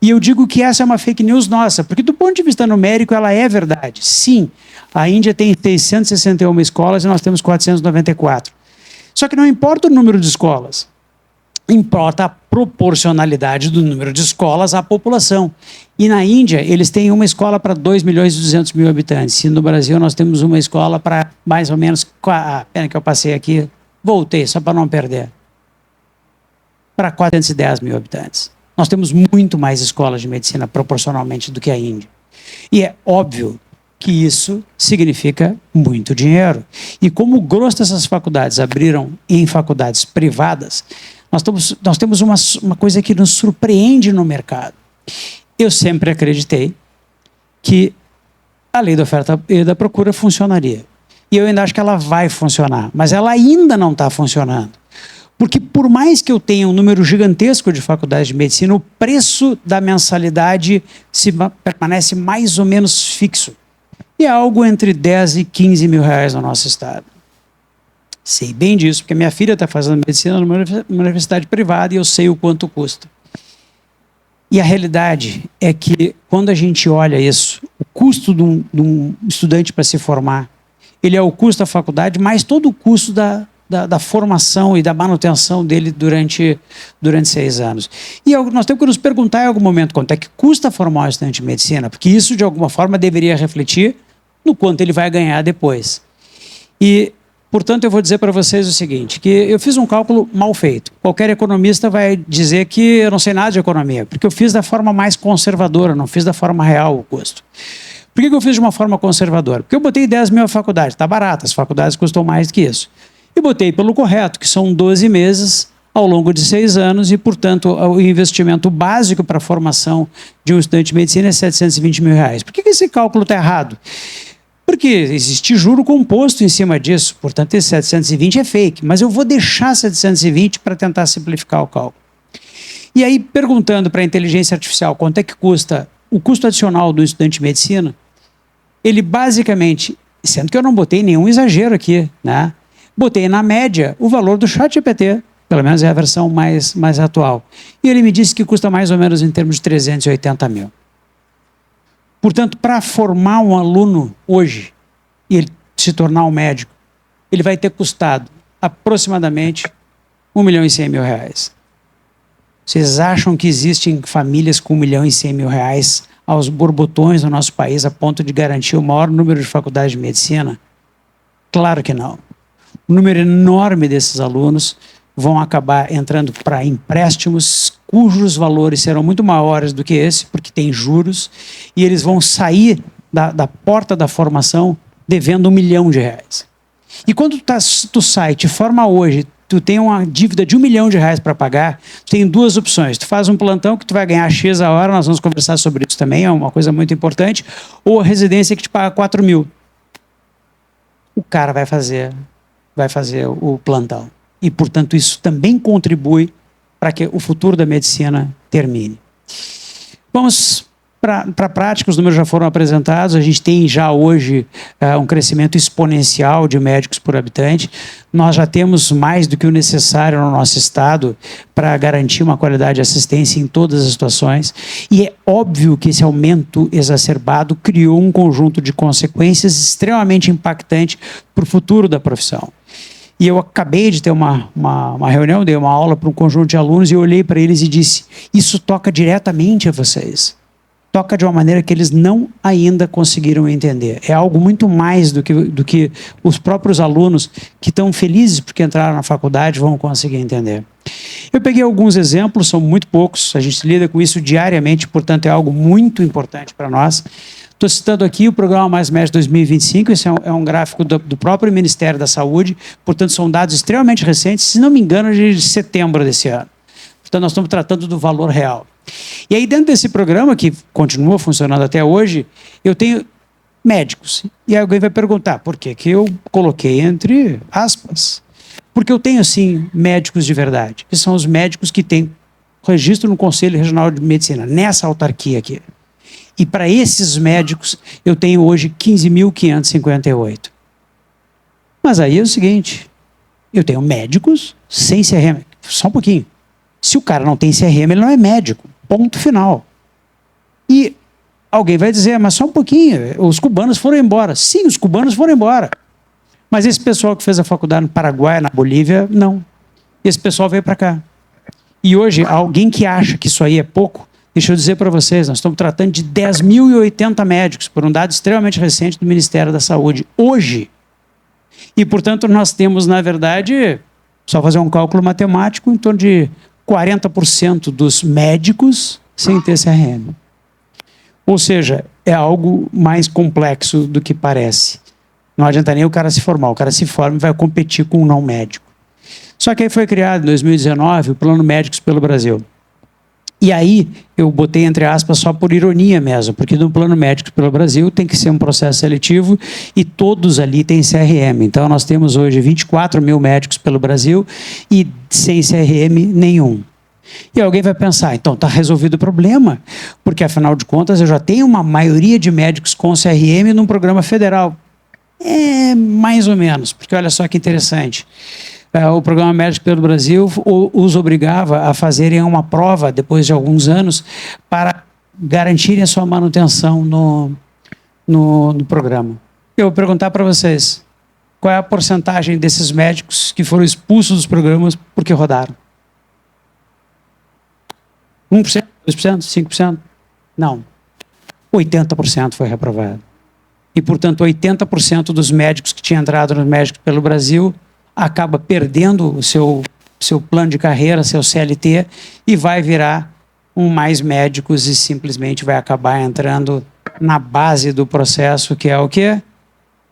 e eu digo que essa é uma fake news nossa, porque do ponto de vista numérico ela é verdade. Sim, a Índia tem 661 escolas e nós temos 494. Só que não importa o número de escolas, importa a proporcionalidade do número de escolas à população. E na Índia, eles têm uma escola para 2.200.000 habitantes. E no Brasil, nós temos uma escola para mais ou menos... Pena que eu passei aqui, voltei, só para não perder. Para 410.000 habitantes. Nós temos muito mais escolas de medicina proporcionalmente do que a Índia. E é óbvio que isso significa muito dinheiro. E como o grosso dessas faculdades abriram em faculdades privadas, nós temos uma coisa que nos surpreende no mercado. Eu sempre acreditei que a lei da oferta e da procura funcionaria. E eu ainda acho que ela vai funcionar, mas ela ainda não está funcionando. Porque por mais que eu tenha um número gigantesco de faculdades de medicina, o preço da mensalidade permanece mais ou menos fixo. E é algo entre 10 e 15 mil reais no nosso estado. Sei bem disso, porque minha filha está fazendo medicina numa universidade privada e eu sei o quanto custa. E a realidade é que, quando a gente olha isso, o custo de um estudante para se formar, ele é o custo da faculdade, mais todo o custo da formação e da manutenção dele durante 6 anos. E nós temos que nos perguntar em algum momento quanto é que custa formar um estudante de medicina, porque isso, de alguma forma, deveria refletir no quanto ele vai ganhar depois. E, portanto, eu vou dizer para vocês o seguinte, que eu fiz um cálculo mal feito. Qualquer economista vai dizer que eu não sei nada de economia, porque eu fiz da forma mais conservadora, não fiz da forma real o custo. Por que eu fiz de uma forma conservadora? Porque eu botei 10 mil a faculdade, está barato, as faculdades custam mais do que isso. E botei pelo correto, que são 12 meses ao longo de 6 anos e, portanto, o investimento básico para a formação de um estudante de medicina é 720 mil reais. Por que esse cálculo está errado? Porque existe juro composto em cima disso, portanto esse 720 é fake, mas eu vou deixar 720 para tentar simplificar o cálculo. E aí, perguntando para a inteligência artificial quanto é que custa o custo adicional do estudante de medicina, ele basicamente, sendo que eu não botei nenhum exagero aqui, né? Botei na média o valor do ChatGPT, pelo menos é a versão mais atual, e ele me disse que custa mais ou menos em termos de 380 mil. Portanto, para formar um aluno hoje e ele se tornar um médico, ele vai ter custado aproximadamente 1.100.000 reais. Vocês acham que existem famílias com 1.100.000 reais aos borbotões no nosso país a ponto de garantir o maior número de faculdades de medicina? Claro que não. Um número enorme desses alunos vão acabar entrando para empréstimos cujos valores serão muito maiores do que esse, porque tem juros, e eles vão sair da porta da formação devendo 1 milhão de reais. E quando tu sai, te forma hoje, tu tem uma dívida de 1 milhão de reais para pagar, tu tem 2 opções. Tu faz um plantão que tu vai ganhar X a hora, nós vamos conversar sobre isso também, é uma coisa muito importante, ou a residência que te paga 4 mil. O cara vai fazer o plantão. E, portanto, isso também contribui para que o futuro da medicina termine. Vamos para a prática, os números já foram apresentados, a gente tem já hoje um crescimento exponencial de médicos por habitante, nós já temos mais do que o necessário no nosso estado para garantir uma qualidade de assistência em todas as situações, e é óbvio que esse aumento exacerbado criou um conjunto de consequências extremamente impactante para o futuro da profissão. E eu acabei de ter uma reunião, dei uma aula para um conjunto de alunos e eu olhei para eles e disse, isso toca diretamente a vocês. Toca de uma maneira que eles não ainda conseguiram entender. É algo muito mais do que os próprios alunos que estão felizes porque entraram na faculdade vão conseguir entender. Eu peguei alguns exemplos, são muito poucos, a gente lida com isso diariamente, portanto é algo muito importante para nós. Estou citando aqui o Programa Mais Médico 2025, esse é um gráfico do próprio Ministério da Saúde, portanto são dados extremamente recentes, se não me engano, de setembro desse ano. Portanto, nós estamos tratando do valor real. E aí, dentro desse programa, que continua funcionando até hoje, eu tenho médicos. E aí alguém vai perguntar, por que que eu coloquei entre aspas? Porque eu tenho, sim, médicos de verdade, que são os médicos que têm registro no Conselho Regional de Medicina, nessa autarquia aqui. E para esses médicos, eu tenho hoje 15.558. Mas aí é o seguinte, eu tenho médicos sem CRM. Só um pouquinho. Se o cara não tem CRM, ele não é médico. Ponto final. E alguém vai dizer, mas só um pouquinho, os cubanos foram embora. Sim, os cubanos foram embora. Mas esse pessoal que fez a faculdade no Paraguai, na Bolívia, não. Esse pessoal veio para cá. E hoje, alguém que acha que isso aí é pouco, deixa eu dizer para vocês, nós estamos tratando de 10.080 médicos, por um dado extremamente recente do Ministério da Saúde, hoje. E, portanto, nós temos, na verdade, só fazer um cálculo matemático, em torno de 40% dos médicos sem ter CRM. Ou seja, é algo mais complexo do que parece. Não adianta nem o cara se formar, o cara se forma e vai competir com um não médico. Só que aí foi criado, em 2019, o Plano Médicos pelo Brasil. E aí, eu botei entre aspas só por ironia mesmo, porque no Plano Médicos pelo Brasil tem que ser um processo seletivo e todos ali têm CRM. Então, nós temos hoje 24 mil médicos pelo Brasil e sem CRM nenhum. E alguém vai pensar, então está resolvido o problema, porque afinal de contas eu já tenho uma maioria de médicos com CRM num programa federal. É, mais ou menos, porque olha só que interessante. O Programa Médico pelo Brasil os obrigava a fazerem uma prova, depois de alguns anos, para garantirem a sua manutenção no programa. Eu vou perguntar para vocês, qual é a porcentagem desses médicos que foram expulsos dos programas porque rodaram? 1%, 2%, 5%? Não. 80% foi reprovado. E, portanto, 80% dos médicos que tinham entrado no Médicos pelo Brasil acaba perdendo o seu plano de carreira, seu CLT, e vai virar um mais médicos e simplesmente vai acabar entrando na base do processo, que é o quê?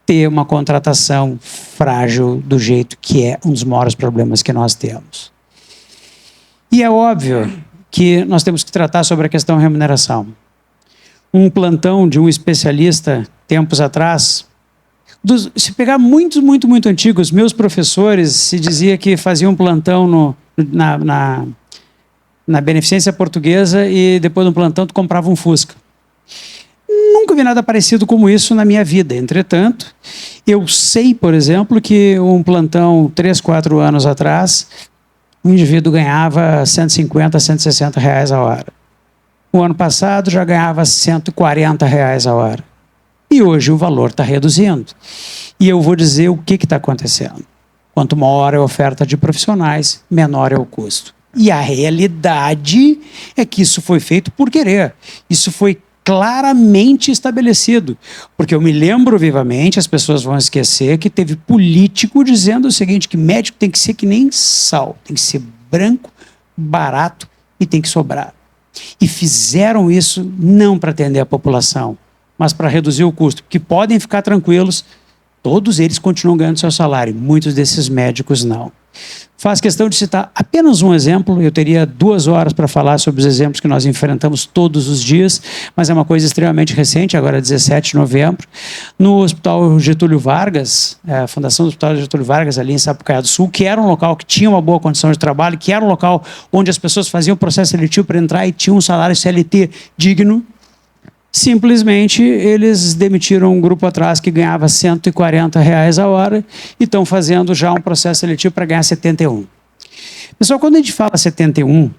Ter uma contratação frágil do jeito que é um dos maiores problemas que nós temos. E é óbvio que nós temos que tratar sobre a questão remuneração. Um plantão de um especialista, tempos atrás, se pegar muito antigos, meus professores se dizia que faziam um plantão na Beneficência Portuguesa e depois do plantão tu comprava um Fusca. Nunca vi nada parecido como isso na minha vida. Entretanto, eu sei, por exemplo, que um plantão 3, 4 anos atrás, o indivíduo ganhava 150, 160 reais a hora. O ano passado já ganhava 140 reais a hora. E hoje o valor está reduzindo. E eu vou dizer o que está acontecendo. Quanto maior é a oferta de profissionais, menor é o custo. E a realidade é que isso foi feito por querer. Isso foi claramente estabelecido. Porque eu me lembro vivamente, as pessoas vão esquecer, que teve político dizendo o seguinte, que médico tem que ser que nem sal. Tem que ser branco, barato e tem que sobrar. E fizeram isso não para atender a população, mas para reduzir o custo, porque podem ficar tranquilos, todos eles continuam ganhando seu salário, muitos desses médicos não. Faz questão de citar apenas um exemplo, eu teria 2 horas para falar sobre os exemplos que nós enfrentamos todos os dias, mas é uma coisa extremamente recente, agora 17 de novembro, no Hospital Getúlio Vargas, a Fundação do Hospital Getúlio Vargas, ali em Sapucaia do Sul, que era um local que tinha uma boa condição de trabalho, que era um local onde as pessoas faziam processo seletivo para entrar e tinham um salário CLT digno. Simplesmente eles demitiram um grupo atrás que ganhava 140 reais a hora e estão fazendo já um processo seletivo para ganhar 71. Pessoal, quando a gente fala 71,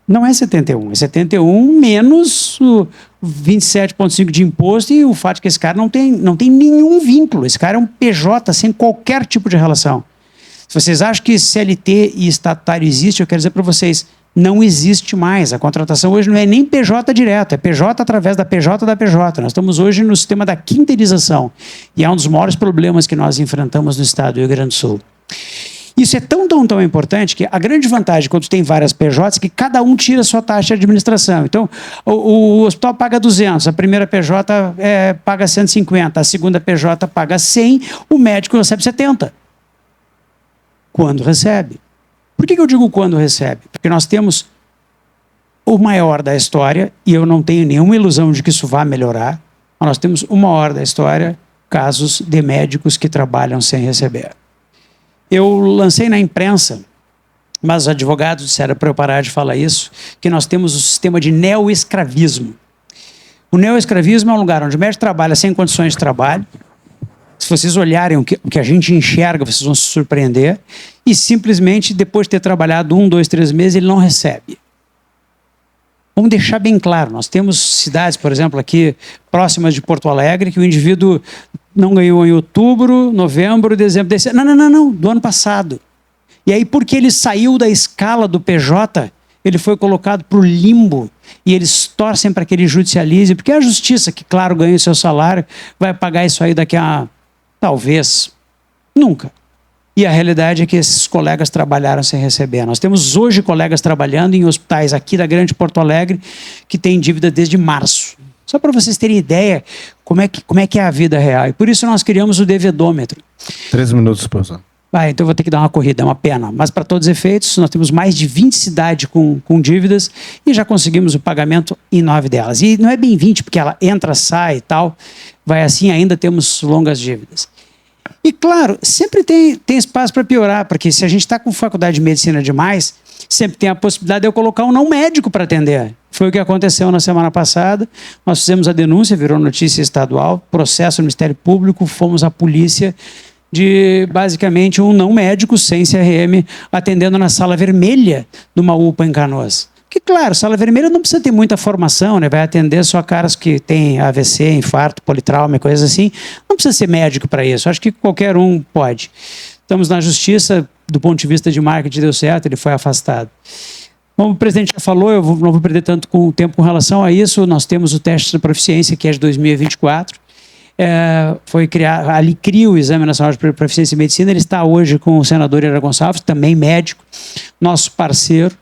não é 71, é 71 menos o 27,5 de imposto e o fato de que esse cara não tem nenhum vínculo. Esse cara é um PJ sem qualquer tipo de relação. Se vocês acham que CLT e estatutário existe, eu quero dizer para vocês, não existe mais. A contratação hoje não é nem PJ direto, é PJ através da PJ da PJ. Nós estamos hoje no sistema da quinteirização. E é um dos maiores problemas que nós enfrentamos no estado do Rio Grande do Sul. Isso é tão importante que a grande vantagem quando tem várias PJs é que cada um tira a sua taxa de administração. Então, o hospital paga 200, a primeira PJ paga 150, a segunda PJ paga 100, o médico recebe 70. Quando recebe. Por que eu digo quando recebe? Porque nós temos o maior da história, e eu não tenho nenhuma ilusão de que isso vá melhorar, mas nós temos o maior da história, casos de médicos que trabalham sem receber. Eu lancei na imprensa, mas os advogados disseram para eu parar de falar isso, que nós temos o sistema de neoescravismo. O neoescravismo é um lugar onde o médico trabalha sem condições de trabalho. Se vocês olharem o que a gente enxerga, vocês vão se surpreender. E simplesmente, depois de ter trabalhado 1, 2, 3 meses, ele não recebe. Vamos deixar bem claro, nós temos cidades, por exemplo, aqui próximas de Porto Alegre, que o indivíduo não ganhou em outubro, novembro, dezembro, dezembro. Não, do ano passado. E aí, porque ele saiu da escala do PJ, ele foi colocado para o limbo e eles torcem para que ele judicialize, porque é a justiça, que claro, ganha o seu salário, vai pagar isso aí daqui a, talvez, nunca. E a realidade é que esses colegas trabalharam sem receber. Nós temos hoje colegas trabalhando em hospitais aqui da Grande Porto Alegre que têm dívida desde março. Só para vocês terem ideia como é que é a vida real. E por isso nós criamos o devedômetro. 3 minutos, professor. Então eu vou ter que dar uma corrida, é uma pena. Mas para todos os efeitos, nós temos mais de 20 cidades com dívidas e já conseguimos o pagamento em 9 delas. E não é bem 20, porque ela entra, sai e tal. Vai assim, ainda temos longas dívidas. E claro, sempre tem espaço para piorar, porque se a gente está com faculdade de medicina demais, sempre tem a possibilidade de eu colocar um não médico para atender. Foi o que aconteceu na semana passada. Nós fizemos a denúncia, virou notícia estadual, processo no Ministério Público, fomos à polícia de basicamente um não médico sem CRM atendendo na sala vermelha de uma UPA em Canoas. Que claro, sala vermelha não precisa ter muita formação, né? Vai atender só caras que têm AVC, infarto, politrauma, coisas assim. Não precisa ser médico para isso, acho que qualquer um pode. Estamos na justiça, do ponto de vista de marketing deu certo, ele foi afastado. Como o presidente já falou, eu não vou perder tanto tempo com relação a isso, nós temos o teste de proficiência, que é de 2024. Foi criado, ali cria o Exame Nacional de Proficiência em Medicina, ele está hoje com o senador Ira Gonçalves, também médico, nosso parceiro,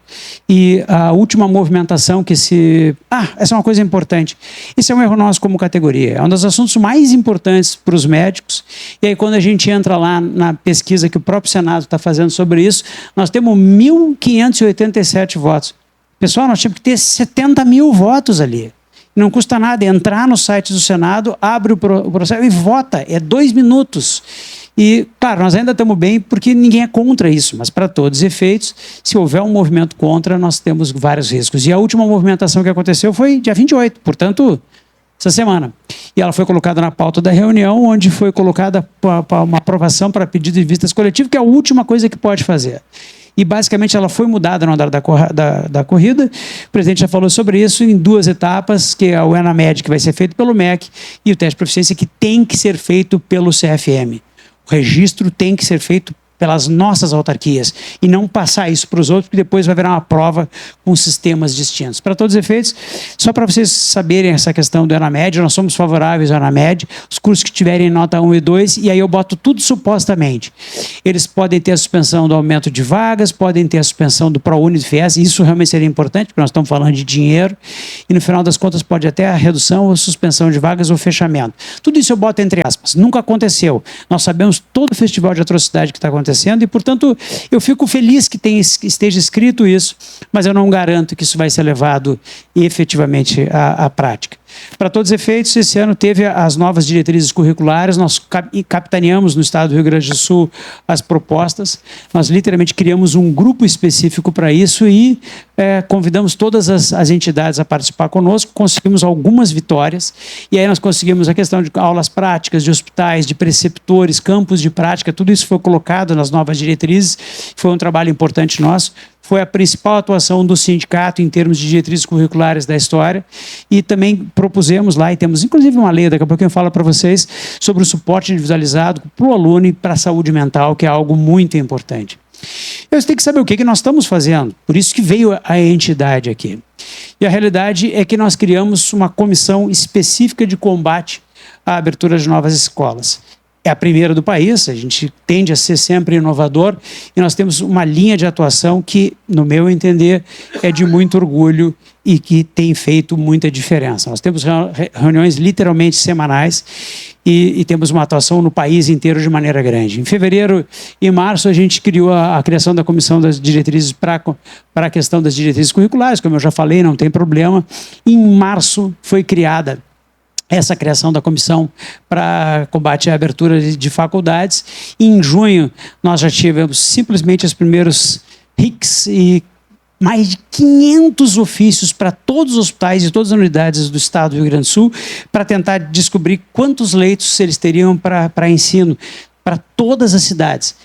e a última movimentação que essa é uma coisa importante, isso é um erro nosso como categoria, é um dos assuntos mais importantes para os médicos, e aí quando a gente entra lá na pesquisa que o próprio Senado está fazendo sobre isso, nós temos 1.587 votos. Pessoal, nós tínhamos que ter 70 mil votos ali. Não custa nada entrar no site do Senado, abre o processo e vota. É 2 minutos. E, claro, nós ainda estamos bem porque ninguém é contra isso, mas para todos os efeitos, se houver um movimento contra, nós temos vários riscos. E a última movimentação que aconteceu foi dia 28, portanto, essa semana. E ela foi colocada na pauta da reunião, onde foi colocada uma aprovação para pedido de vistas coletivo, que é a última coisa que pode fazer. E, basicamente, ela foi mudada no andar da corrida. O presidente já falou sobre isso em 2 etapas, que é o ENAMED, que vai ser feito pelo MEC, e o teste de proficiência, que tem que ser feito pelo CFM. O registro tem que ser feito pelas nossas autarquias e não passar isso para os outros, porque depois vai virar uma prova com sistemas distintos. Para todos os efeitos, só para vocês saberem essa questão do ENAMED, nós somos favoráveis ao ENAMED, os cursos que tiverem nota 1 e 2, e aí eu boto tudo supostamente. Eles podem ter a suspensão do aumento de vagas, podem ter a suspensão do ProUni e do FIES, isso realmente seria importante, porque nós estamos falando de dinheiro, e no final das contas pode até a redução ou suspensão de vagas ou fechamento. Tudo isso eu boto entre aspas. Nunca aconteceu. Nós sabemos todo o festival de atrocidade que está acontecendo e, portanto, eu fico feliz que esteja escrito isso, mas eu não garanto que isso vai ser levado efetivamente à prática. Para todos os efeitos, esse ano teve as novas diretrizes curriculares, nós capitaneamos no estado do Rio Grande do Sul as propostas, nós literalmente criamos um grupo específico para isso e convidamos todas as entidades a participar conosco, conseguimos algumas vitórias, e aí nós conseguimos a questão de aulas práticas, de hospitais, de preceptores, campos de prática, tudo isso foi colocado nas novas diretrizes, foi um trabalho importante nosso. Foi a principal atuação do sindicato em termos de diretrizes curriculares da história e também propusemos lá, e temos inclusive uma lei, daqui a pouco eu falo para vocês, sobre o suporte individualizado para o aluno e para a saúde mental, que é algo muito importante. Eu tenho que saber o que nós estamos fazendo, por isso que veio a entidade aqui. E a realidade é que nós criamos uma comissão específica de combate à abertura de novas escolas. é a primeira do país, a gente tende a ser sempre inovador e nós temos uma linha de atuação que, no meu entender, é de muito orgulho e que tem feito muita diferença. Nós temos reuniões literalmente semanais e temos uma atuação no país inteiro de maneira grande. Em fevereiro e março, a gente criou a criação da Comissão das Diretrizes para a questão das diretrizes curriculares, como eu já falei, não tem problema. Em março foi criada essa criação da comissão para combate à abertura de faculdades. Em junho, nós já tivemos simplesmente os primeiros RICs e mais de 500 ofícios para todos os hospitais e todas as unidades do estado do Rio Grande do Sul para tentar descobrir quantos leitos eles teriam para ensino para todas as cidades.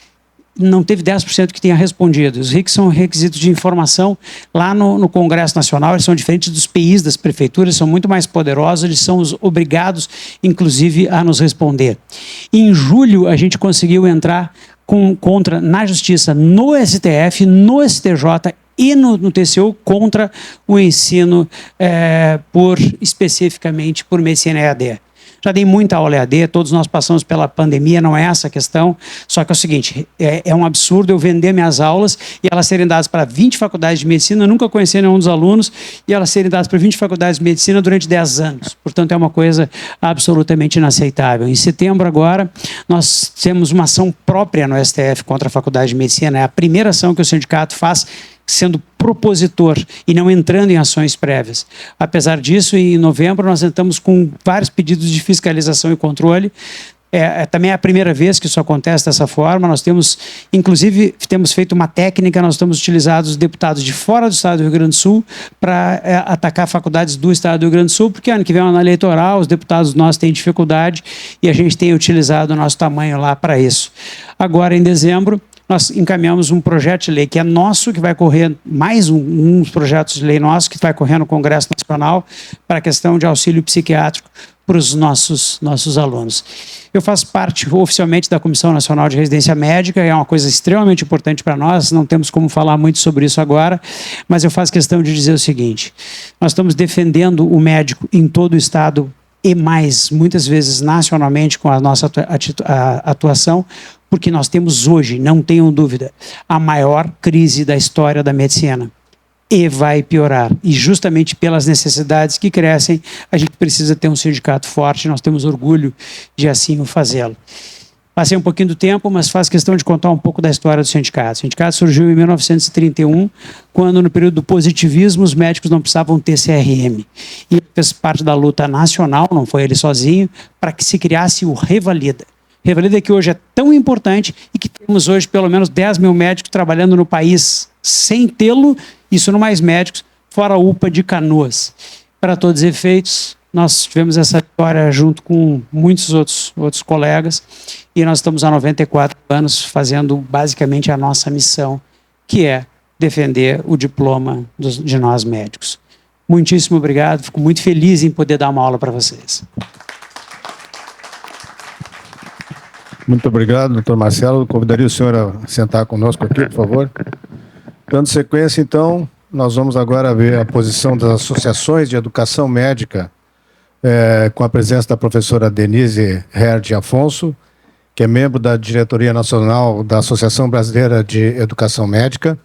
Não teve 10% que tenha respondido. Os RICs são requisitos de informação lá no Congresso Nacional, eles são diferentes dos PIs das prefeituras, são muito mais poderosos, eles são os obrigados, inclusive, a nos responder. Em julho, a gente conseguiu entrar contra na Justiça, no STF, no STJ e no TCU contra o ensino especificamente por medicina EAD. Já dei muita aula EAD, todos nós passamos pela pandemia, não é essa a questão, só que é o seguinte, é um absurdo eu vender minhas aulas e elas serem dadas para 20 faculdades de medicina, eu nunca conheci nenhum dos alunos, e elas serem dadas para 20 faculdades de medicina durante 10 anos. Portanto, é uma coisa absolutamente inaceitável. Em setembro agora, nós temos uma ação própria no STF contra a Faculdade de Medicina, é a primeira ação que o sindicato faz sendo propositor e não entrando em ações prévias. Apesar disso, em novembro, nós entramos com vários pedidos de fiscalização e controle. Também é a primeira vez que isso acontece dessa forma. Nós temos, inclusive, temos feito uma técnica, nós estamos utilizando os deputados de fora do estado do Rio Grande do Sul para atacar faculdades do estado do Rio Grande do Sul, porque ano que vem é um ano eleitoral, os deputados nossos têm dificuldade e a gente tem utilizado o nosso tamanho lá para isso. Agora, em dezembro, nós encaminhamos um projeto de lei que é nosso, que vai correr, mais um projeto de lei nosso, que vai correr no Congresso Nacional para a questão de auxílio psiquiátrico para os nossos alunos. Eu faço parte oficialmente da Comissão Nacional de Residência Médica, é uma coisa extremamente importante para nós, não temos como falar muito sobre isso agora, mas eu faço questão de dizer o seguinte, nós estamos defendendo o médico em todo o estado e mais, muitas vezes nacionalmente com a nossa atuação, porque nós temos hoje, não tenham dúvida, a maior crise da história da medicina. E vai piorar. E justamente pelas necessidades que crescem, a gente precisa ter um sindicato forte, nós temos orgulho de assim o fazê-lo. Passei um pouquinho do tempo, mas faço questão de contar um pouco da história do sindicato. O sindicato surgiu em 1931, quando no período do positivismo os médicos não precisavam ter CRM. E fez parte da luta nacional, não foi ele sozinho, para que se criasse o Revalida. Revalida que hoje é tão importante e que temos hoje pelo menos 10 mil médicos trabalhando no país sem tê-lo, isso no Mais Médicos, fora a UPA de Canoas. Para todos os efeitos, nós tivemos essa vitória junto com muitos outros colegas e nós estamos há 94 anos fazendo basicamente a nossa missão, que é defender o diploma de nós médicos. Muitíssimo obrigado, fico muito feliz em poder dar uma aula para vocês. Muito obrigado, doutor Marcelo. Convidaria o senhor a sentar conosco aqui, por favor. Dando sequência, então, nós vamos agora ver a posição das associações de educação médica, com a presença da professora Denise Herd Afonso, que é membro da diretoria nacional da Associação Brasileira de Educação Médica.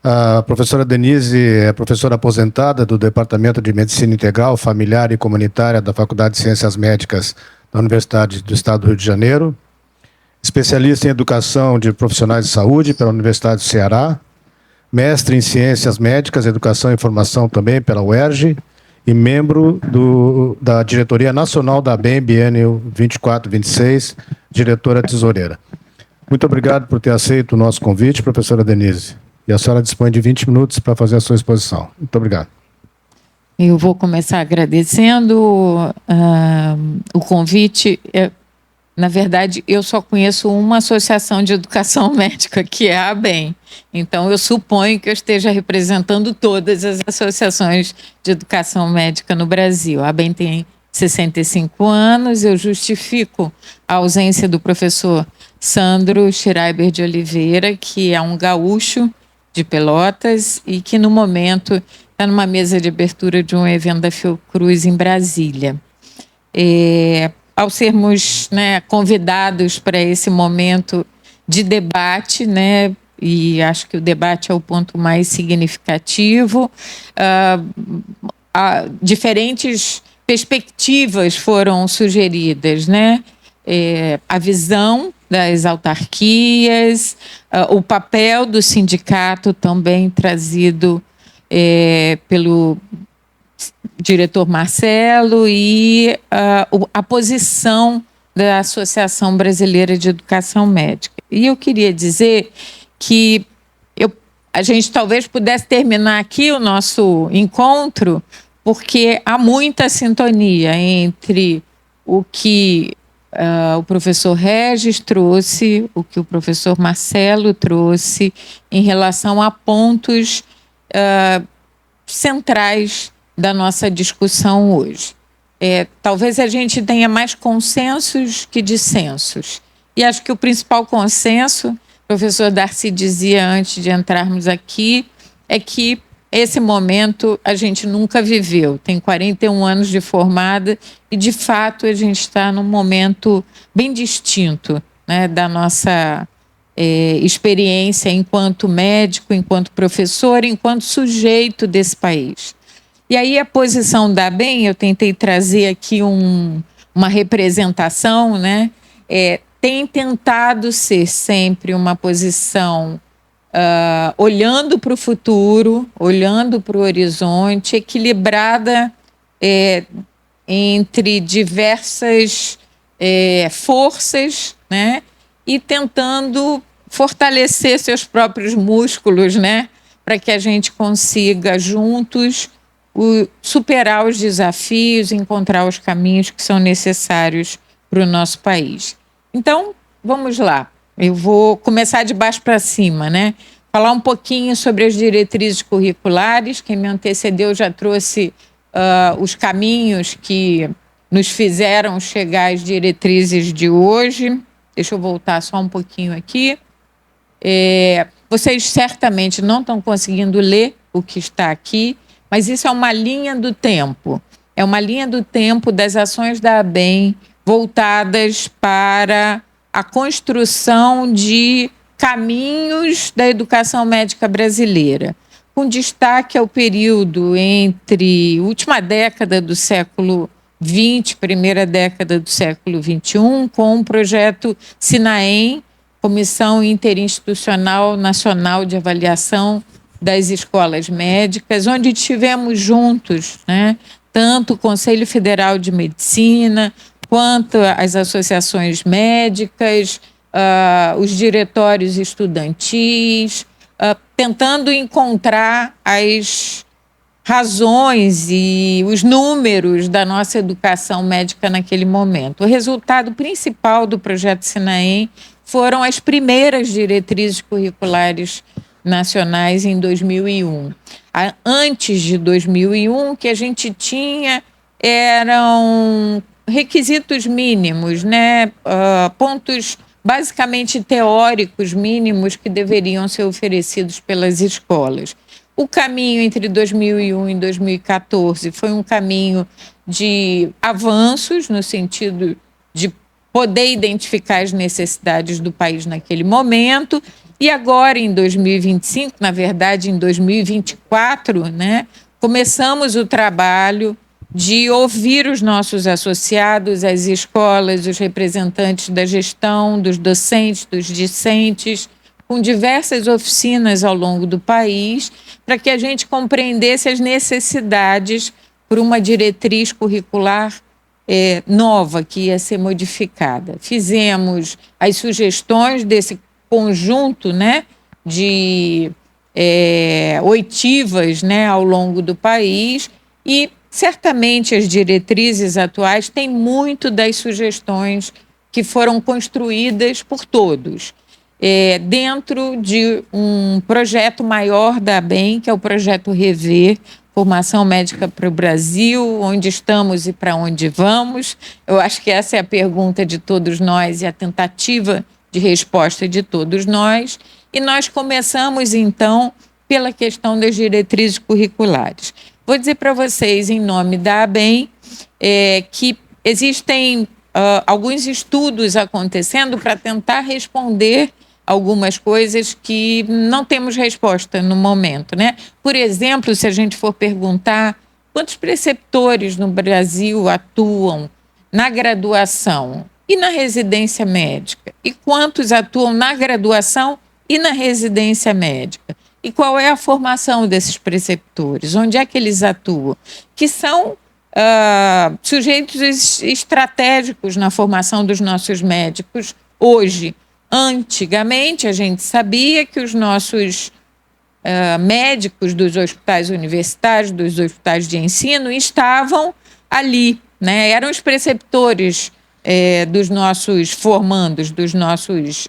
A professora Denise é professora aposentada do Departamento de Medicina Integral, Familiar e Comunitária da Faculdade de Ciências Médicas da Universidade do Estado do Rio de Janeiro, especialista em Educação de Profissionais de Saúde pela Universidade do Ceará, mestre em Ciências Médicas, Educação e Formação também pela UERJ e membro da Diretoria Nacional da ABEM, biênio 24-26, diretora tesoureira. Muito obrigado por ter aceito o nosso convite, professora Denise. E a senhora dispõe de 20 minutos para fazer a sua exposição. Muito obrigado. Eu vou começar agradecendo o convite. Na verdade, eu só conheço uma associação de educação médica, que é a ABEM. Então, eu suponho que eu esteja representando todas as associações de educação médica no Brasil. A ABEM tem 65 anos, eu justifico a ausência do professor Sandro Schreiber de Oliveira, que é um gaúcho de Pelotas e que, no momento, está numa mesa de abertura de um evento da Fiocruz em Brasília. ao sermos, né, convidados para esse momento de debate, né, e acho que o debate é o ponto mais significativo. Diferentes perspectivas foram sugeridas, né? A visão das autarquias, o papel do sindicato também trazido pelo diretor Marcelo e a posição da Associação Brasileira de Educação Médica. E eu queria dizer que a gente talvez pudesse terminar aqui o nosso encontro, porque há muita sintonia entre o que o professor Regis trouxe, o que o professor Marcelo trouxe, em relação a pontos centrais da nossa discussão hoje. Talvez a gente tenha mais consensos que dissensos. E acho que o principal consenso, o professor Darcy dizia antes de entrarmos aqui, é que esse momento a gente nunca viveu. Tem 41 anos de formada e, de fato, a gente está num momento bem distinto, né, da nossa experiência enquanto médico, enquanto professor, enquanto sujeito desse país. E aí a posição da ABEM, eu tentei trazer aqui uma representação, né, tem tentado ser sempre uma posição olhando para o futuro, olhando para o horizonte, equilibrada entre diversas forças, né, e tentando fortalecer seus próprios músculos, né, para que a gente consiga juntos superar os desafios, encontrar os caminhos que são necessários para o nosso país. Então, vamos lá. Eu vou começar de baixo para cima, né? Falar um pouquinho sobre as diretrizes curriculares. Quem me antecedeu já trouxe os caminhos que nos fizeram chegar às diretrizes de hoje. Deixa eu voltar só um pouquinho aqui. Vocês certamente não estão conseguindo ler o que está aqui, mas isso é uma linha do tempo. É uma linha do tempo das ações da ABEM voltadas para a construção de caminhos da educação médica brasileira, com destaque ao período entre última década do século XX, primeira década do século XXI, com o projeto SINAEM, Comissão Interinstitucional Nacional de Avaliação das Escolas Médicas, onde tivemos juntos, né, tanto o Conselho Federal de Medicina, quanto as associações médicas, os diretórios estudantis, tentando encontrar as razões e os números da nossa educação médica naquele momento. O resultado principal do projeto SINAEM foram as primeiras diretrizes curriculares nacionais em 2001. Antes de 2001, o que a gente tinha eram requisitos mínimos, né? Pontos basicamente teóricos mínimos que deveriam ser oferecidos pelas escolas. O caminho entre 2001 e 2014 foi um caminho de avanços, no sentido de poder identificar as necessidades do país naquele momento. E agora, em 2025, na verdade, em 2024, né, começamos o trabalho de ouvir os nossos associados, as escolas, os representantes da gestão, dos docentes, dos discentes, com diversas oficinas ao longo do país, para que a gente compreendesse as necessidades por uma diretriz curricular nova que ia ser modificada. Fizemos as sugestões desse conjunto, né, de oitivas, né, ao longo do país, e certamente as diretrizes atuais têm muito das sugestões que foram construídas por todos, dentro de um projeto maior da ABEM, que é o projeto Rever, Formação Médica para o Brasil, onde estamos e para onde vamos. Eu acho que essa é a pergunta de todos nós e a tentativa de resposta de todos nós. E nós começamos, então, pela questão das diretrizes curriculares. Vou dizer para vocês, em nome da ABEM, que existem alguns estudos acontecendo para tentar responder algumas coisas que não temos resposta no momento, né? Por exemplo, se a gente for perguntar quantos preceptores no Brasil atuam na graduação e na residência médica, e quantos atuam na graduação e na residência médica, e qual é a formação desses preceptores, onde é que eles atuam, que são sujeitos estratégicos na formação dos nossos médicos hoje. Antigamente, a gente sabia que os nossos médicos dos hospitais universitários, dos hospitais de ensino, estavam ali, né? Eram os preceptores dos nossos formandos, dos nossos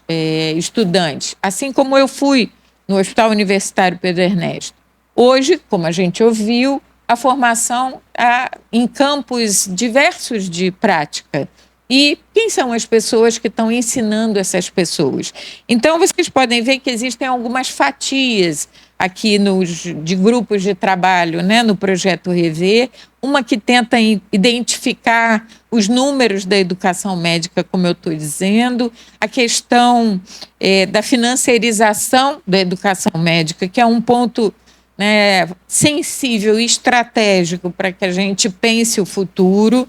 estudantes, assim como eu fui no Hospital Universitário Pedro Ernesto. Hoje, como a gente ouviu, a formação em campos diversos de prática. E quem são as pessoas que estão ensinando essas pessoas? Então, vocês podem ver que existem algumas fatias aqui de grupos de trabalho, né, no Projeto Rever, uma que tenta identificar os números da educação médica, como eu estou dizendo, a questão da financiarização da educação médica, que é um ponto, né, sensível e estratégico para que a gente pense o futuro.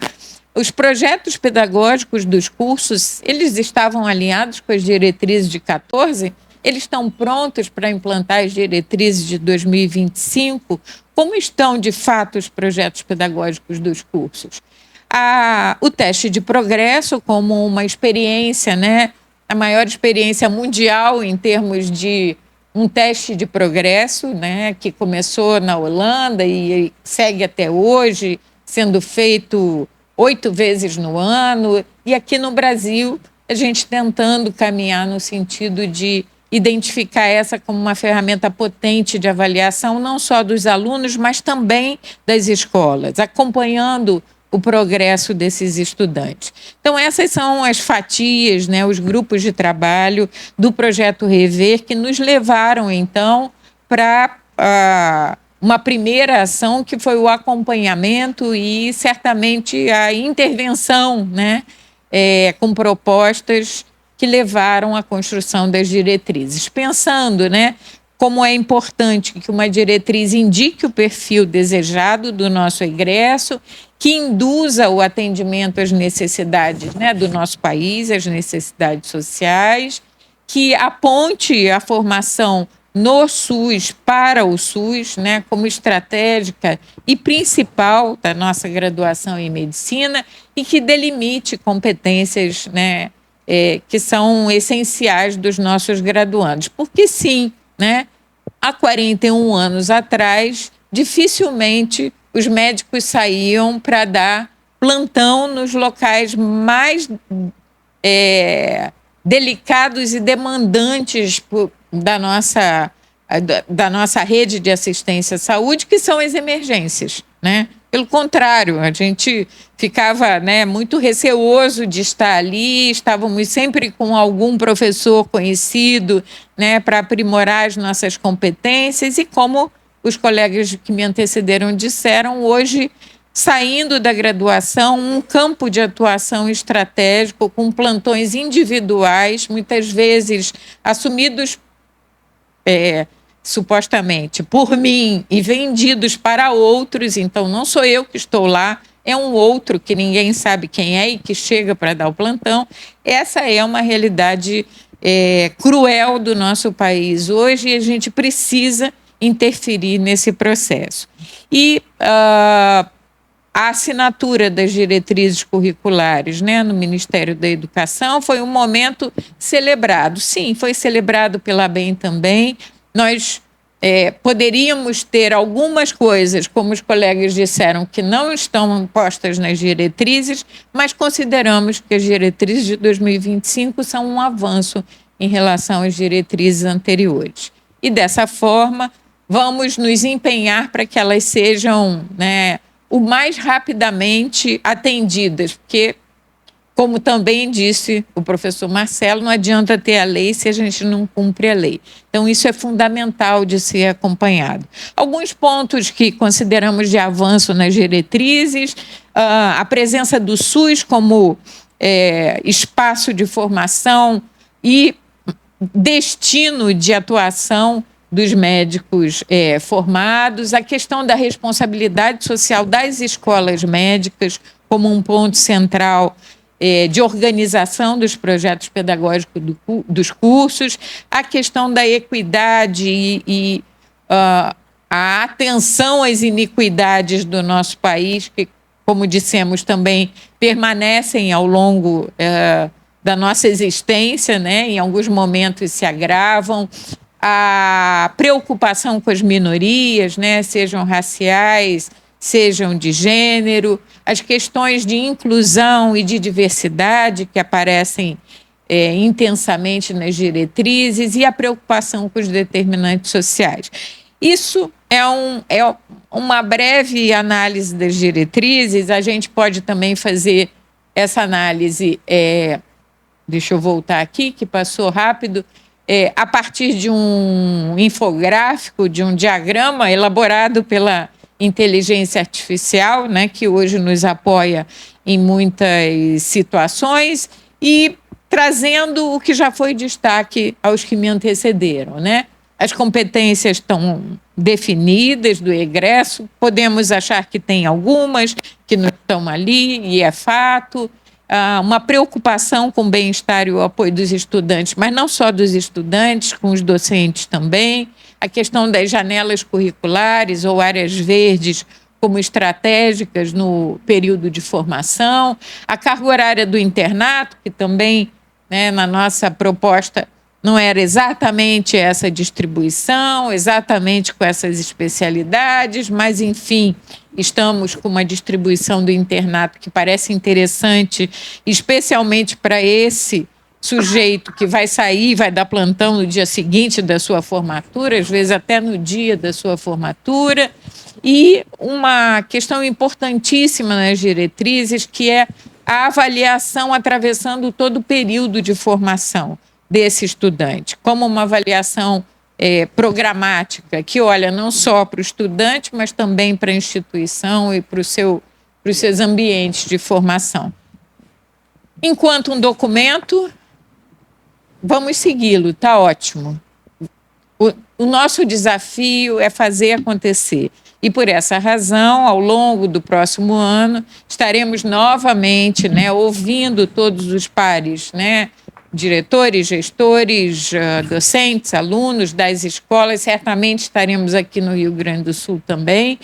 Os projetos pedagógicos dos cursos, eles estavam alinhados com as diretrizes de 14, eles estão prontos para implantar as diretrizes de 2025? Como estão, de fato, os projetos pedagógicos dos cursos? O teste de progresso como uma experiência, né, a maior experiência mundial em termos de um teste de progresso, né, que começou na Holanda e segue até hoje, sendo feito 8 vezes no ano, e aqui no Brasil a gente tentando caminhar no sentido de identificar essa como uma ferramenta potente de avaliação, não só dos alunos, mas também das escolas, acompanhando o progresso desses estudantes. Então, essas são as fatias, né, os grupos de trabalho do Projeto Rever que nos levaram, então, para uma primeira ação que foi o acompanhamento e, certamente, a intervenção, né, com propostas que levaram à construção das diretrizes. Pensando, né, como é importante que uma diretriz indique o perfil desejado do nosso egresso, que induza o atendimento às necessidades, né, do nosso país, às necessidades sociais, que aponte a formação no SUS para o SUS, né, como estratégica e principal da nossa graduação em medicina e que delimite competências, né, que são essenciais dos nossos graduandos. Porque sim, né, há 41 anos atrás, dificilmente os médicos saíam para dar plantão nos locais mais delicados e demandantes da nossa rede de assistência à saúde, que são as emergências, né? Pelo contrário, a gente ficava, né, muito receoso de estar ali, estávamos sempre com algum professor conhecido, né, para aprimorar as nossas competências, e como os colegas que me antecederam disseram, hoje, saindo da graduação, um campo de atuação estratégico com plantões individuais, muitas vezes assumidos supostamente por mim e vendidos para outros, então não sou eu que estou lá, é um outro que ninguém sabe quem é e que chega para dar o plantão. Essa é uma realidade cruel do nosso país hoje e a gente precisa interferir nesse processo. E a assinatura das diretrizes curriculares, né, no Ministério da Educação foi um momento celebrado. Sim, foi celebrado pela ABEM também. Nós poderíamos ter algumas coisas, como os colegas disseram, que não estão postas nas diretrizes, mas consideramos que as diretrizes de 2025 são um avanço em relação às diretrizes anteriores. E, dessa forma, vamos nos empenhar para que elas sejam, né, o mais rapidamente atendidas, porque como também disse o professor Marcelo, não adianta ter a lei se a gente não cumpre a lei. Então, isso é fundamental de ser acompanhado. Alguns pontos que consideramos de avanço nas diretrizes, a presença do SUS como espaço de formação e destino de atuação dos médicos formados, a questão da responsabilidade social das escolas médicas como um ponto central de organização dos projetos pedagógicos dos cursos, a questão da equidade e a atenção às iniquidades do nosso país, que, como dissemos, também permanecem ao longo da nossa existência, né? Em alguns momentos se agravam, a preocupação com as minorias, né? Sejam raciais, sejam de gênero, as questões de inclusão e de diversidade que aparecem intensamente nas diretrizes e a preocupação com os determinantes sociais. Isso é uma breve análise das diretrizes. A gente pode também fazer essa análise, deixa eu voltar aqui, que passou rápido, a partir de um infográfico, de um diagrama elaborado pela inteligência artificial, né, que hoje nos apoia em muitas situações e trazendo o que já foi destaque aos que me antecederam, né? As competências estão definidas do egresso, podemos achar que tem algumas que não estão ali, e é fato. Uma preocupação com o bem-estar e o apoio dos estudantes, mas não só dos estudantes, com os docentes também. A questão das janelas curriculares ou áreas verdes como estratégicas no período de formação. A carga horária do internato, que também, né, na nossa proposta, não era exatamente essa distribuição, exatamente com essas especialidades, mas, enfim, estamos com uma distribuição do internato que parece interessante, especialmente para esse sujeito que vai sair, vai dar plantão no dia seguinte da sua formatura, às vezes até no dia da sua formatura. E uma questão importantíssima nas diretrizes, que é a avaliação atravessando todo o período de formação desse estudante, como uma avaliação programática, que olha não só para o estudante, mas também para a instituição e para os seus ambientes de formação. Enquanto um documento, vamos segui-lo, está ótimo. O nosso desafio é fazer acontecer. E por essa razão, ao longo do próximo ano, estaremos novamente, né, ouvindo todos os pares, né, diretores, gestores, docentes, alunos das escolas. Certamente estaremos aqui no Rio Grande do Sul também,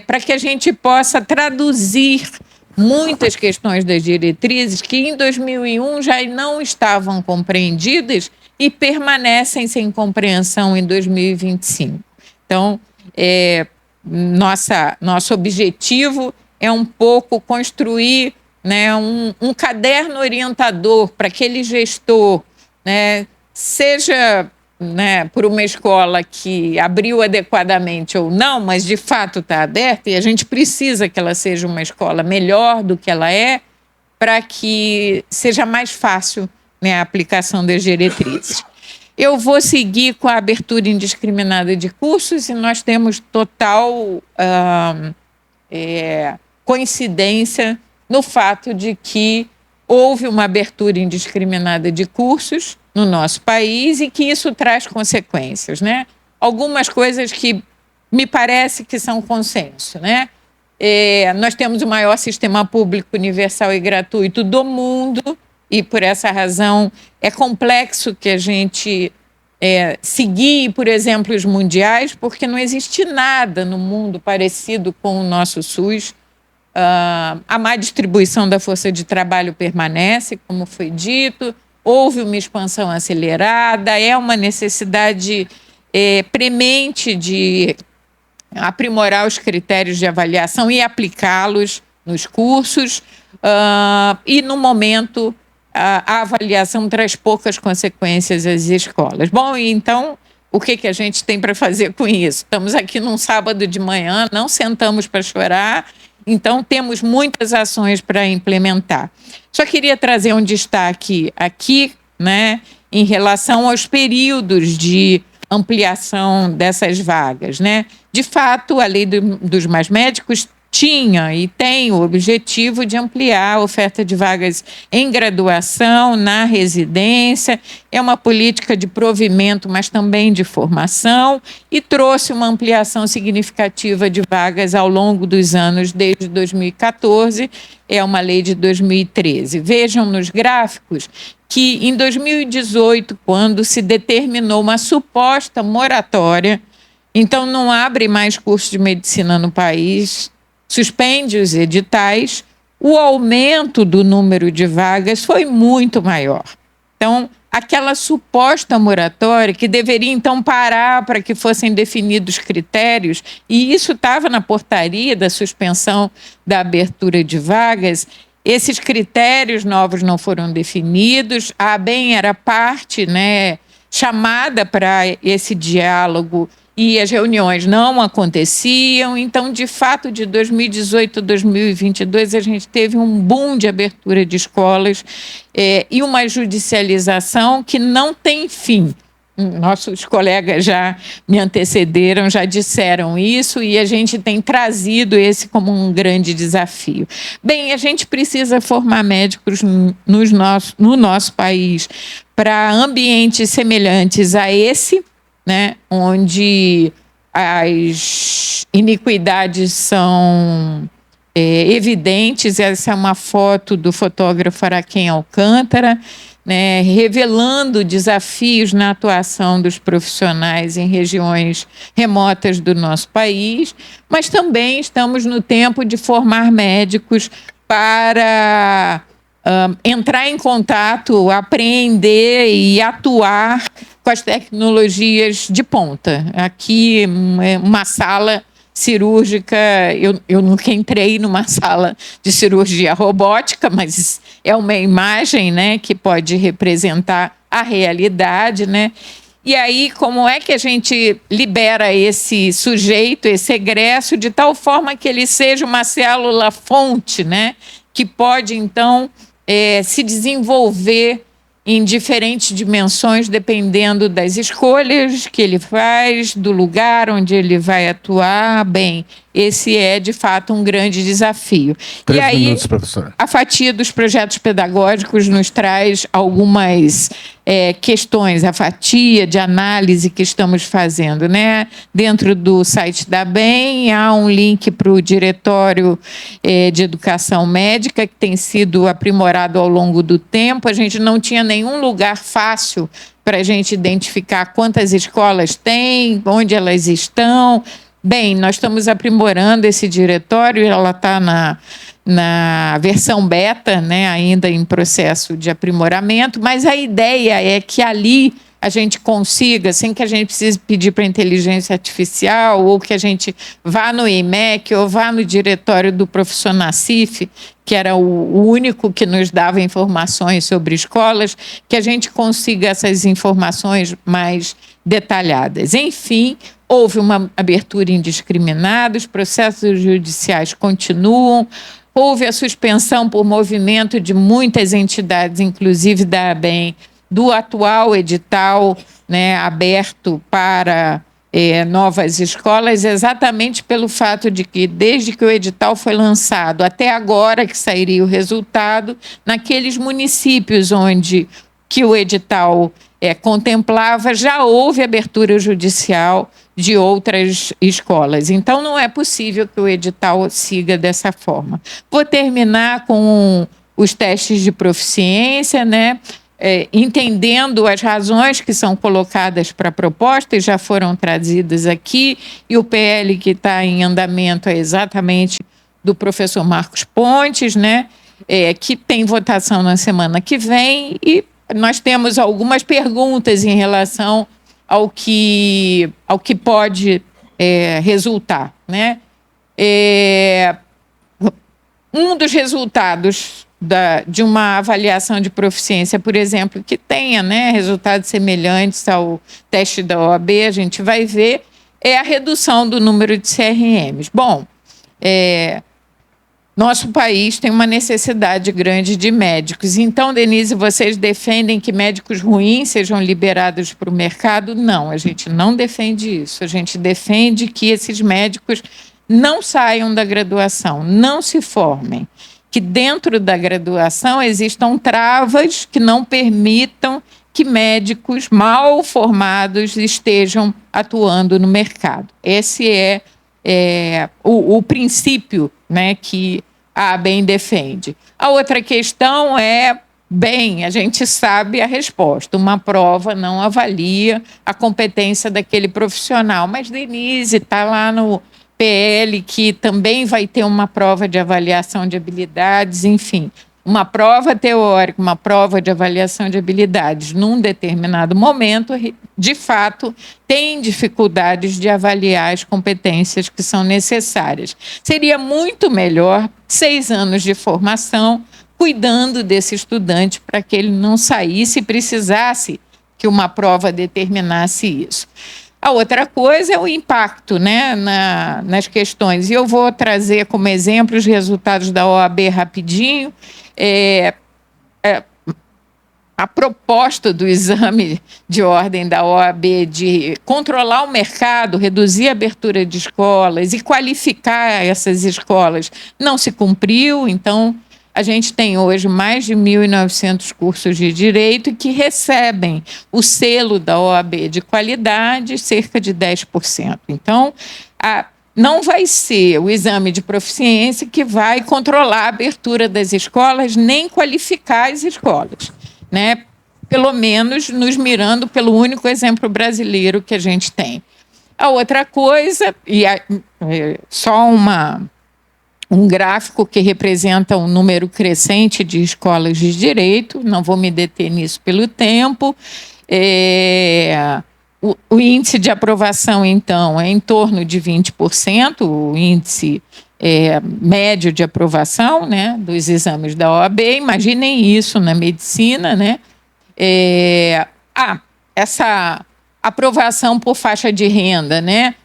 para que a gente possa traduzir muitas questões das diretrizes que em 2001 já não estavam compreendidas e permanecem sem compreensão em 2025. Então, nosso objetivo é um pouco construir, né, um caderno orientador para aquele gestor, né, seja, né, por uma escola que abriu adequadamente ou não, mas de fato está aberta, e a gente precisa que ela seja uma escola melhor do que ela é, para que seja mais fácil, né, a aplicação das diretrizes. Eu vou seguir com a abertura indiscriminada de cursos, e nós temos total coincidência no fato de que houve uma abertura indiscriminada de cursos no nosso país e que isso traz consequências, né? Algumas coisas que me parece que são consenso, né? Nós temos o maior sistema público universal e gratuito do mundo, e por essa razão é complexo que a gente seguir, por exemplo, os mundiais, porque não existe nada no mundo parecido com o nosso SUS. A má distribuição da força de trabalho permanece, como foi dito, houve uma expansão acelerada, é uma necessidade premente de aprimorar os critérios de avaliação e aplicá-los nos cursos, e no momento a avaliação traz poucas consequências às escolas. Bom, então, o que a gente tem para fazer com isso? Estamos aqui num sábado de manhã, não sentamos para chorar, Então, temos muitas ações para implementar. Só queria trazer um destaque aqui, né, em relação aos períodos de ampliação dessas vagas, né? De fato, a lei dos mais médicos tinha e tem o objetivo de ampliar a oferta de vagas em graduação, na residência, é uma política de provimento, mas também de formação, e trouxe uma ampliação significativa de vagas ao longo dos anos, desde 2014, é uma lei de 2013. Vejam nos gráficos que em 2018, quando se determinou uma suposta moratória, então não abre mais curso de medicina no país, suspende os editais, o aumento do número de vagas foi muito maior. Então, aquela suposta moratória que deveria então parar para que fossem definidos critérios, e isso estava na portaria da suspensão da abertura de vagas, esses critérios novos não foram definidos, a ABEM era parte, né, chamada para esse diálogo, e as reuniões não aconteciam. Então, de fato, de 2018 a 2022, a gente teve um boom de abertura de escolas e uma judicialização que não tem fim. Nossos colegas já me antecederam, já disseram isso, e a gente tem trazido esse como um grande desafio. Bem, a gente precisa formar médicos no nosso país para ambientes semelhantes a esse, né, onde as iniquidades são evidentes. Essa é uma foto do fotógrafo Araquém Alcântara, né, revelando desafios na atuação dos profissionais em regiões remotas do nosso país, mas também estamos no tempo de formar médicos para entrar em contato, aprender e atuar com as tecnologias de ponta. Aqui, uma sala cirúrgica, eu nunca entrei numa sala de cirurgia robótica, mas é uma imagem, né, que pode representar a realidade, né? E aí, como é que a gente libera esse sujeito, esse egresso, de tal forma que ele seja uma célula-fonte, né, que pode, então, se desenvolver em diferentes dimensões, dependendo das escolhas que ele faz, do lugar onde ele vai atuar. Bem, esse é, de fato, um grande desafio. 3 minutos, professora. A fatia dos projetos pedagógicos nos traz algumas questões, a fatia de análise que estamos fazendo, né? Dentro do site da ABEM, há um link para o Diretório de Educação Médica, que tem sido aprimorado ao longo do tempo. A gente não tinha nenhum lugar fácil para a gente identificar quantas escolas tem, onde elas estão. Bem, nós estamos aprimorando esse diretório, ela está na versão beta, né, ainda em processo de aprimoramento, mas a ideia é que ali a gente consiga, sem que a gente precise pedir para a inteligência artificial, ou que a gente vá no IMEC, ou vá no diretório do Profissionacif, que era o único que nos dava informações sobre escolas, que a gente consiga essas informações mais detalhadas. Enfim, houve uma abertura indiscriminada, os processos judiciais continuam, houve a suspensão por movimento de muitas entidades, inclusive da ABEM, do atual edital, né, aberto para novas escolas, exatamente pelo fato de que, desde que o edital foi lançado até agora que sairia o resultado, naqueles municípios onde que o edital contemplava, já houve abertura judicial de outras escolas. Então, não é possível que o edital siga dessa forma. Vou terminar com os testes de proficiência, né? Entendendo as razões que são colocadas para a proposta, e já foram trazidas aqui, e o PL que está em andamento é exatamente do professor Marcos Pontes, né? Que tem votação na semana que vem, e nós temos algumas perguntas em relação ao que pode resultar, né? Um dos resultados de uma avaliação de proficiência, por exemplo, que tenha, né, resultados semelhantes ao teste da OAB, a gente vai ver, é a redução do número de CRMs. Bom, nosso país tem uma necessidade grande de médicos. Então, Denise, vocês defendem que médicos ruins sejam liberados para o mercado? Não, a gente não defende isso. A gente defende que esses médicos não saiam da graduação, não se formem. Que dentro da graduação existam travas que não permitam que médicos mal formados estejam atuando no mercado. Esse é o princípio, né, que a ABEM defende. A outra questão é, bem, a gente sabe a resposta. Uma prova não avalia a competência daquele profissional. Mas, Denise, está lá no PL que também vai ter uma prova de avaliação de habilidades, enfim. Uma prova teórica, uma prova de avaliação de habilidades, num determinado momento, de fato, tem dificuldades de avaliar as competências que são necessárias. Seria muito melhor 6 anos de formação, cuidando desse estudante para que ele não saísse e precisasse que uma prova determinasse isso. A outra coisa é o impacto, né, nas questões. E eu vou trazer como exemplo os resultados da OAB rapidinho. A proposta do exame de ordem da OAB de controlar o mercado, reduzir a abertura de escolas e qualificar essas escolas não se cumpriu. Então, a gente tem hoje mais de 1.900 cursos de direito que recebem o selo da OAB de qualidade, cerca de 10%. Então, não vai ser o exame de proficiência que vai controlar a abertura das escolas, nem qualificar as escolas, né? Pelo menos nos mirando pelo único exemplo brasileiro que a gente tem. A outra coisa, só um gráfico que representa um número crescente de escolas de direito, não vou me deter nisso pelo tempo. O índice de aprovação, então, é em torno de 20%, o índice médio de aprovação, né, dos exames da OAB. Imaginem isso na medicina, né? Essa aprovação por faixa de renda, né?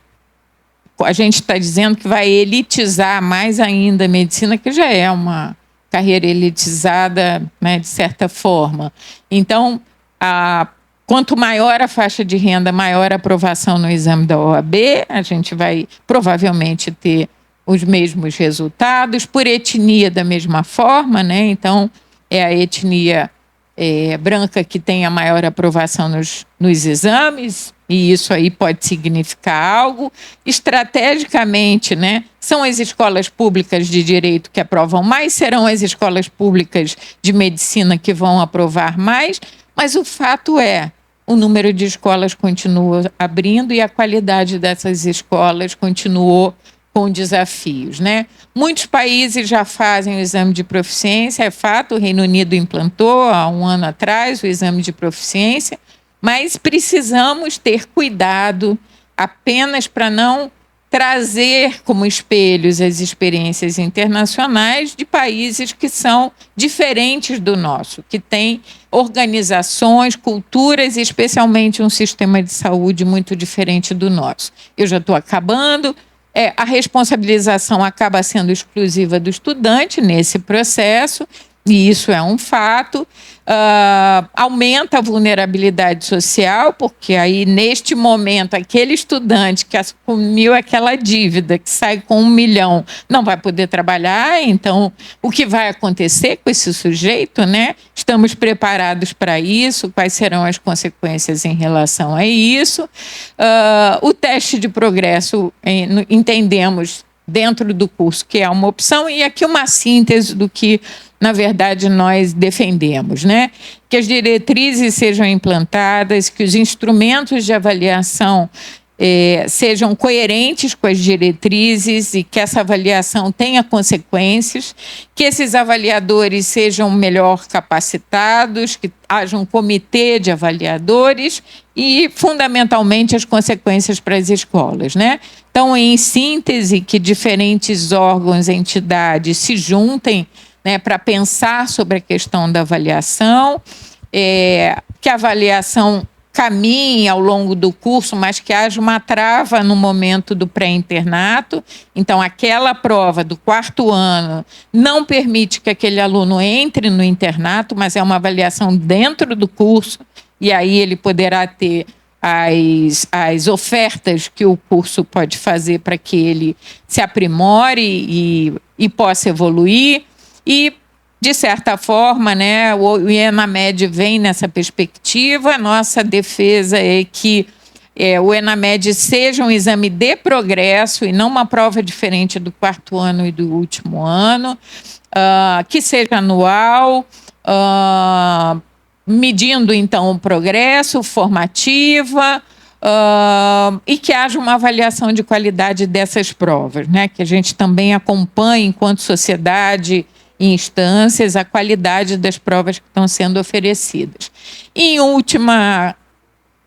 A gente está dizendo que vai elitizar mais ainda a medicina, que já é uma carreira elitizada, né, de certa forma. Então, quanto maior a faixa de renda, maior a aprovação no exame da OAB, a gente vai provavelmente ter os mesmos resultados, por etnia da mesma forma, né? Então, é a etnia branca que tem a maior aprovação nos exames, e isso aí pode significar algo. Estrategicamente, né, são as escolas públicas de direito que aprovam mais, serão as escolas públicas de medicina que vão aprovar mais, mas o fato é, o número de escolas continua abrindo e a qualidade dessas escolas continuou com desafios, né? Muitos países já fazem o exame de proficiência, é fato, o Reino Unido implantou há um ano atrás o exame de proficiência, mas precisamos ter cuidado apenas para não trazer como espelhos as experiências internacionais de países que são diferentes do nosso, que têm organizações, culturas e especialmente um sistema de saúde muito diferente do nosso. Eu já estou acabando. A responsabilização acaba sendo exclusiva do estudante nesse processo, e isso é um fato. Aumenta a vulnerabilidade social, porque aí, neste momento, aquele estudante que assumiu aquela dívida, que sai com 1 milhão, não vai poder trabalhar. Então, o que vai acontecer com esse sujeito, né? Estamos preparados para isso? Quais serão as consequências em relação a isso? O teste de progresso, entendemos, dentro do curso, que é uma opção, e aqui uma síntese do que, na verdade, nós defendemos, né? Que as diretrizes sejam implantadas, que os instrumentos de avaliação sejam coerentes com as diretrizes e que essa avaliação tenha consequências, que esses avaliadores sejam melhor capacitados, que haja um comitê de avaliadores e, fundamentalmente, as consequências para as escolas, né? Então, em síntese, que diferentes órgãos, entidades se juntem, né, para pensar sobre a questão da avaliação, que a avaliação caminhe ao longo do curso, mas que haja uma trava no momento do pré-internato. Então, aquela prova do 4º ano não permite que aquele aluno entre no internato, mas é uma avaliação dentro do curso, e aí ele poderá ter as ofertas que o curso pode fazer para que ele se aprimore e possa evoluir. E, de certa forma, né, o ENAMED vem nessa perspectiva. A nossa defesa é que o ENAMED seja um exame de progresso e não uma prova diferente do 4º ano e do último ano, que seja anual, medindo, então, o progresso, formativa, e que haja uma avaliação de qualidade dessas provas, né? Que a gente também acompanhe, enquanto sociedade e instâncias, a qualidade das provas que estão sendo oferecidas. E, em última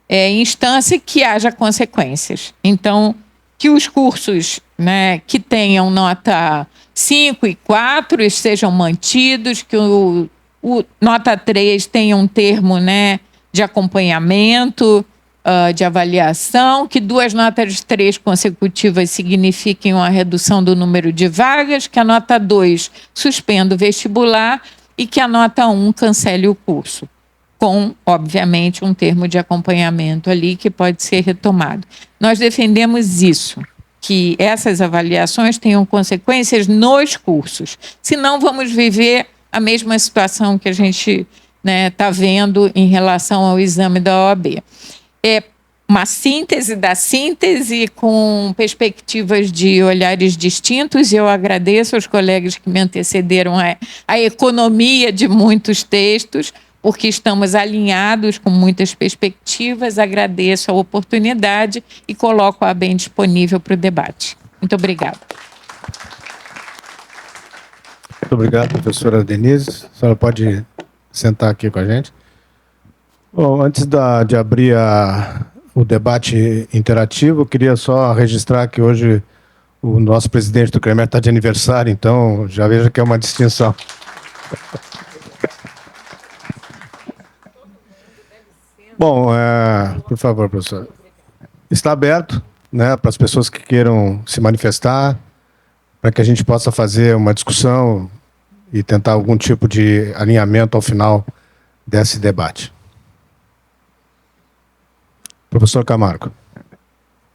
instância, que haja consequências. Então, que os cursos, né, que tenham nota 5 e 4 sejam mantidos, que o nota 3 tenha um termo, né, de acompanhamento, de avaliação, que 2 notas 3 consecutivas signifiquem uma redução do número de vagas, que a nota 2 suspenda o vestibular e que a nota 1 cancele o curso, com, obviamente, um termo de acompanhamento ali que pode ser retomado. Nós defendemos isso, que essas avaliações tenham consequências nos cursos, senão vamos viver a mesma situação que a gente está vendo em relação ao exame da OAB. É uma síntese da síntese, com perspectivas de olhares distintos, e eu agradeço aos colegas que me antecederam a economia de muitos textos, porque estamos alinhados com muitas perspectivas. Agradeço a oportunidade e coloco a bem disponível para o debate. Muito obrigada. Muito obrigado, professora Denise. A senhora pode sentar aqui com a gente. Bom, antes de abrir o debate interativo, eu queria só registrar que hoje o nosso presidente do CREMER está de aniversário, então já veja que é uma distinção. Bom, por favor, professor. Está aberto, né, para as pessoas que queiram se manifestar, para que a gente possa fazer uma discussão e tentar algum tipo de alinhamento ao final desse debate. Professor Camargo.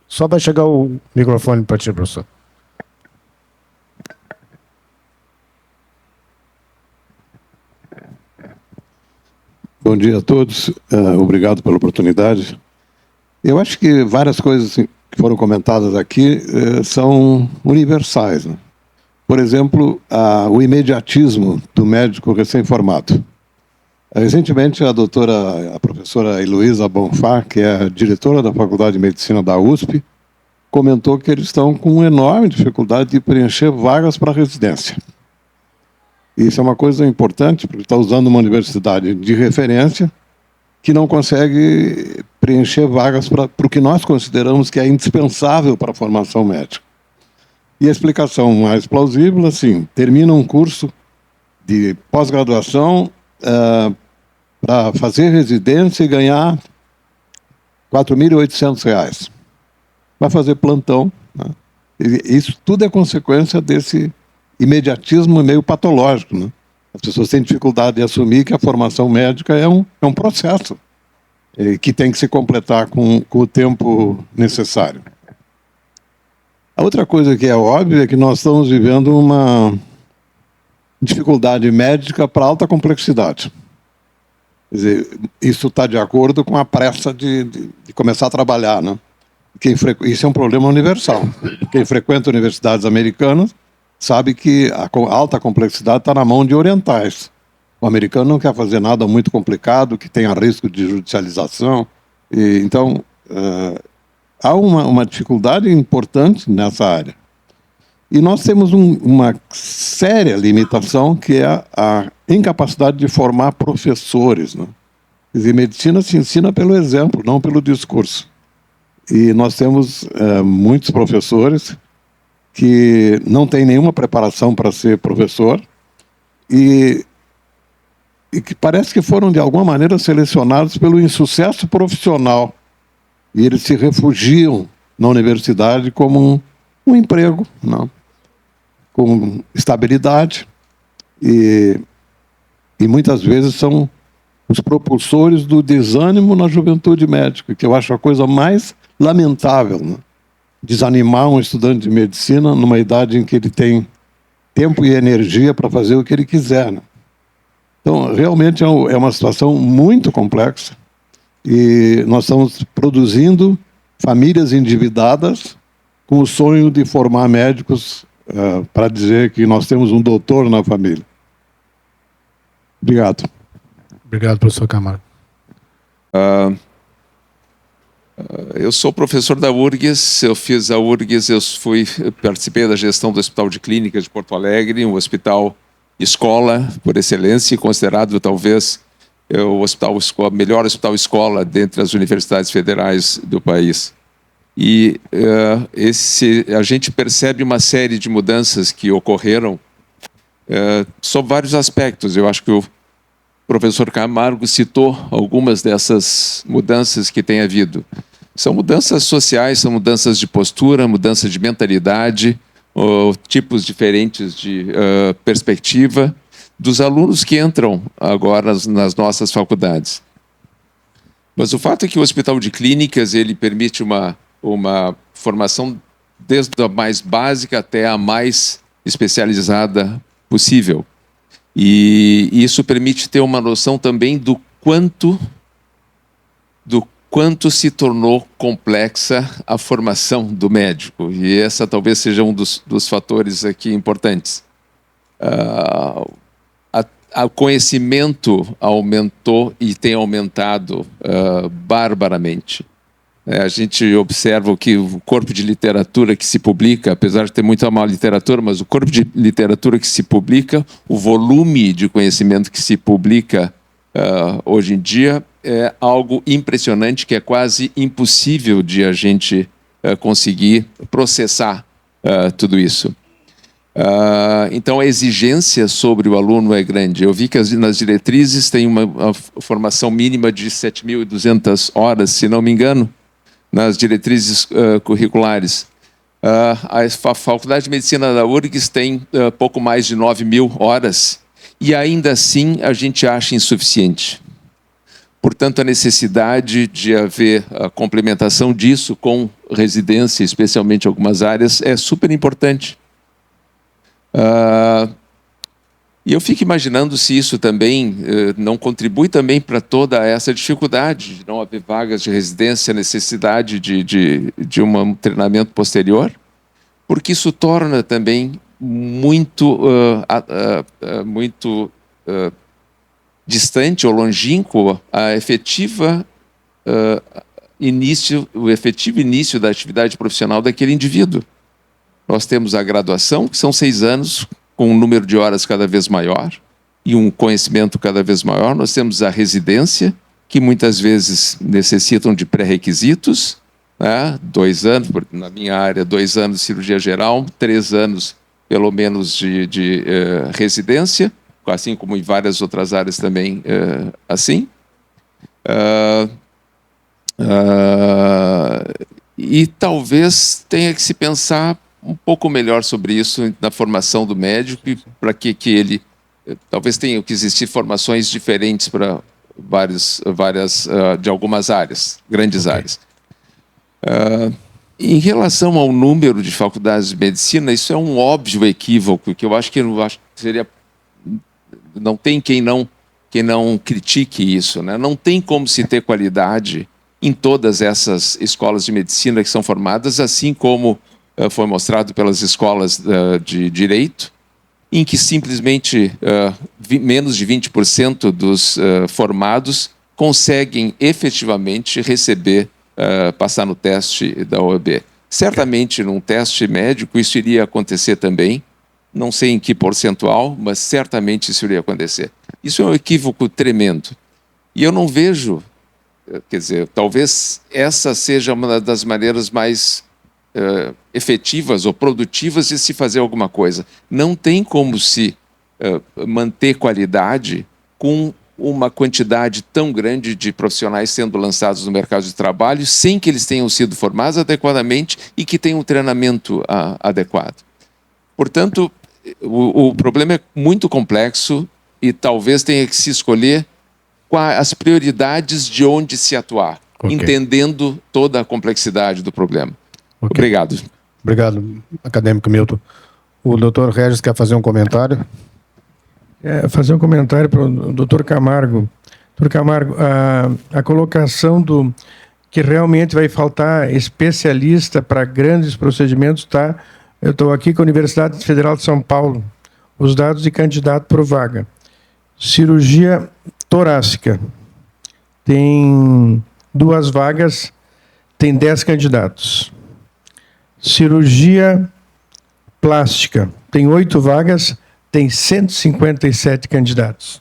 Só vai chegar o microfone para ti, professor. Bom dia a todos. Obrigado pela oportunidade. Eu acho que várias coisas que foram comentadas aqui são universais, né? Por exemplo, o imediatismo do médico recém-formado. Recentemente, a professora Heloísa Bonfá, que é a diretora da Faculdade de Medicina da USP, comentou que eles estão com enorme dificuldade de preencher vagas para residência. Isso é uma coisa importante, porque está usando uma universidade de referência que não consegue preencher vagas para o que nós consideramos que é indispensável para a formação médica. E a explicação mais plausível, assim, termina um curso de pós-graduação para fazer residência e ganhar R$ 4.800. Vai fazer plantão, né? Isso tudo é consequência desse imediatismo meio patológico, né? As pessoas têm dificuldade de assumir que a formação médica é um processo que tem que se completar com o tempo necessário. A outra coisa que é óbvia é que nós estamos vivendo uma dificuldade médica para alta complexidade. Quer dizer, isso está de acordo com a pressa de começar a trabalhar, né? Isso é um problema universal. Quem frequenta universidades americanas sabe que a alta complexidade está na mão de orientais. O americano não quer fazer nada muito complicado, que tenha risco de judicialização. Então, há uma dificuldade importante nessa área. E nós temos uma séria limitação, que é a incapacidade de formar professores, né? Quer dizer, medicina se ensina pelo exemplo, não pelo discurso. E nós temos muitos professores que não têm nenhuma preparação para ser professor, e e que parece que foram, de alguma maneira, selecionados pelo insucesso profissional. E eles se refugiam na universidade como um emprego, não? Com estabilidade, e muitas vezes são os propulsores do desânimo na juventude médica, que eu acho a coisa mais lamentável, né? Desanimar um estudante de medicina numa idade em que ele tem tempo e energia para fazer o que ele quiser, né? Então, realmente é uma situação muito complexa, e nós estamos produzindo famílias endividadas com o sonho de formar médicos para dizer que nós temos um doutor na família. Obrigado. Obrigado, professor Camargo. Eu sou professor da URGS, eu fiz a URGS, participei da gestão do Hospital de Clínicas de Porto Alegre, um hospital escola por excelência, considerado talvez o melhor hospital escola dentre as universidades federais do país. E a gente percebe uma série de mudanças que ocorreram sob vários aspectos. Eu acho que o professor Camargo citou algumas dessas mudanças que tem havido. São mudanças sociais, são mudanças de postura, mudança de mentalidade, tipos diferentes de perspectiva dos alunos que entram agora nas nossas faculdades. Mas o fato é que o Hospital de Clínicas ele permite uma formação desde a mais básica até a mais especializada possível. E isso permite ter uma noção também do quanto se tornou complexa a formação do médico. E essa talvez seja um dos fatores aqui importantes. O conhecimento aumentou e tem aumentado barbaramente. A gente observa que o corpo de literatura que se publica, apesar de ter muita má literatura, mas o corpo de literatura que se publica, o volume de conhecimento que se publica hoje em dia é algo impressionante, que é quase impossível de a gente conseguir processar tudo isso. Então a exigência sobre o aluno é grande. Eu vi que nas diretrizes tem uma formação mínima de 7.200 horas, se não me engano, nas diretrizes curriculares. A Faculdade de Medicina da URGS tem pouco mais de 9.000 horas, e ainda assim a gente acha insuficiente. Portanto, a necessidade de haver a complementação disso com residência, especialmente em algumas áreas, é super importante. E eu fico imaginando se isso também não contribui também para toda essa dificuldade de não haver vagas de residência, necessidade de um treinamento posterior, porque isso torna também muito distante ou longínquo o efetivo início da atividade profissional daquele indivíduo. Nós temos a graduação, que são 6 anos, com um número de horas cada vez maior e um conhecimento cada vez maior. Nós temos a residência, que muitas vezes necessitam de pré-requisitos, né? 2 anos, na minha área, 2 anos de cirurgia geral, 3 anos, pelo menos, de residência, assim como em várias outras áreas também assim. E talvez tenha que se pensar um pouco melhor sobre isso na formação do médico, e para que ele talvez tenha que existir formações diferentes para várias de algumas áreas, grandes áreas. Em relação ao número de faculdades de medicina, isso é um óbvio equívoco, que eu acho que seria, não tem quem não critique isso, né? Não tem como se ter qualidade em todas essas escolas de medicina que são formadas, assim como foi mostrado pelas escolas de direito, em que simplesmente menos de 20% dos formados conseguem efetivamente passar no teste da OAB. Certamente, num teste médico, isso iria acontecer também, não sei em que percentual, mas certamente isso iria acontecer. Isso é um equívoco tremendo. E eu não vejo, quer dizer, talvez essa seja uma das maneiras mais efetivas ou produtivas de se fazer alguma coisa. Não tem como se manter qualidade com uma quantidade tão grande de profissionais sendo lançados no mercado de trabalho sem que eles tenham sido formados adequadamente e que tenham um treinamento adequado. Portanto, o problema é muito complexo e talvez tenha que se escolher as prioridades de onde se atuar, entendendo toda a complexidade do problema. Obrigado. Obrigado, acadêmico Milton. O doutor Regis quer fazer um comentário? Fazer um comentário para o doutor Camargo. Doutor Camargo, a colocação do que realmente vai faltar especialista para grandes procedimentos, tá? Eu estou aqui com a Universidade Federal de São Paulo, os dados de candidato por vaga. Cirurgia torácica, tem 2 vagas, tem 10 candidatos. Cirurgia plástica, tem 8 vagas, tem 157 candidatos.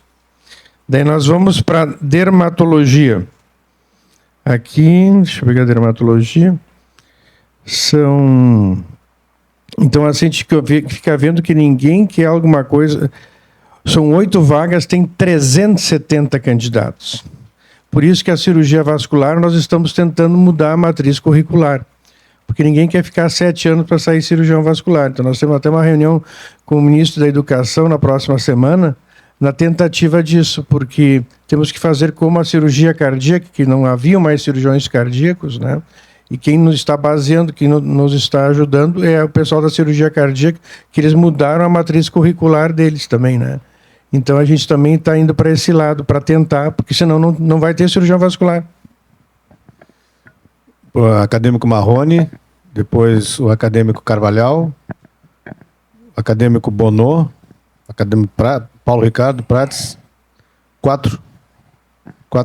Daí nós vamos para dermatologia. Aqui, deixa eu pegar a dermatologia. Então, assim, a gente fica vendo que ninguém quer alguma coisa. São 8 vagas, tem 370 candidatos. Por isso que a cirurgia vascular, nós estamos tentando mudar a matriz curricular. Porque ninguém quer ficar 7 anos para sair cirurgião vascular. Então, nós temos até uma reunião com o ministro da Educação na próxima semana, na tentativa disso, porque temos que fazer como a cirurgia cardíaca, que não havia mais cirurgiões cardíacos, né? E quem nos está baseando, quem nos está ajudando é o pessoal da cirurgia cardíaca, que eles mudaram a matriz curricular deles também, né? Então, a gente também está indo para esse lado, para tentar, porque senão não vai ter cirurgião vascular. O acadêmico Marrone, depois o acadêmico Carvalhal, o acadêmico Bonô, acadêmico Paulo Ricardo Prates. 4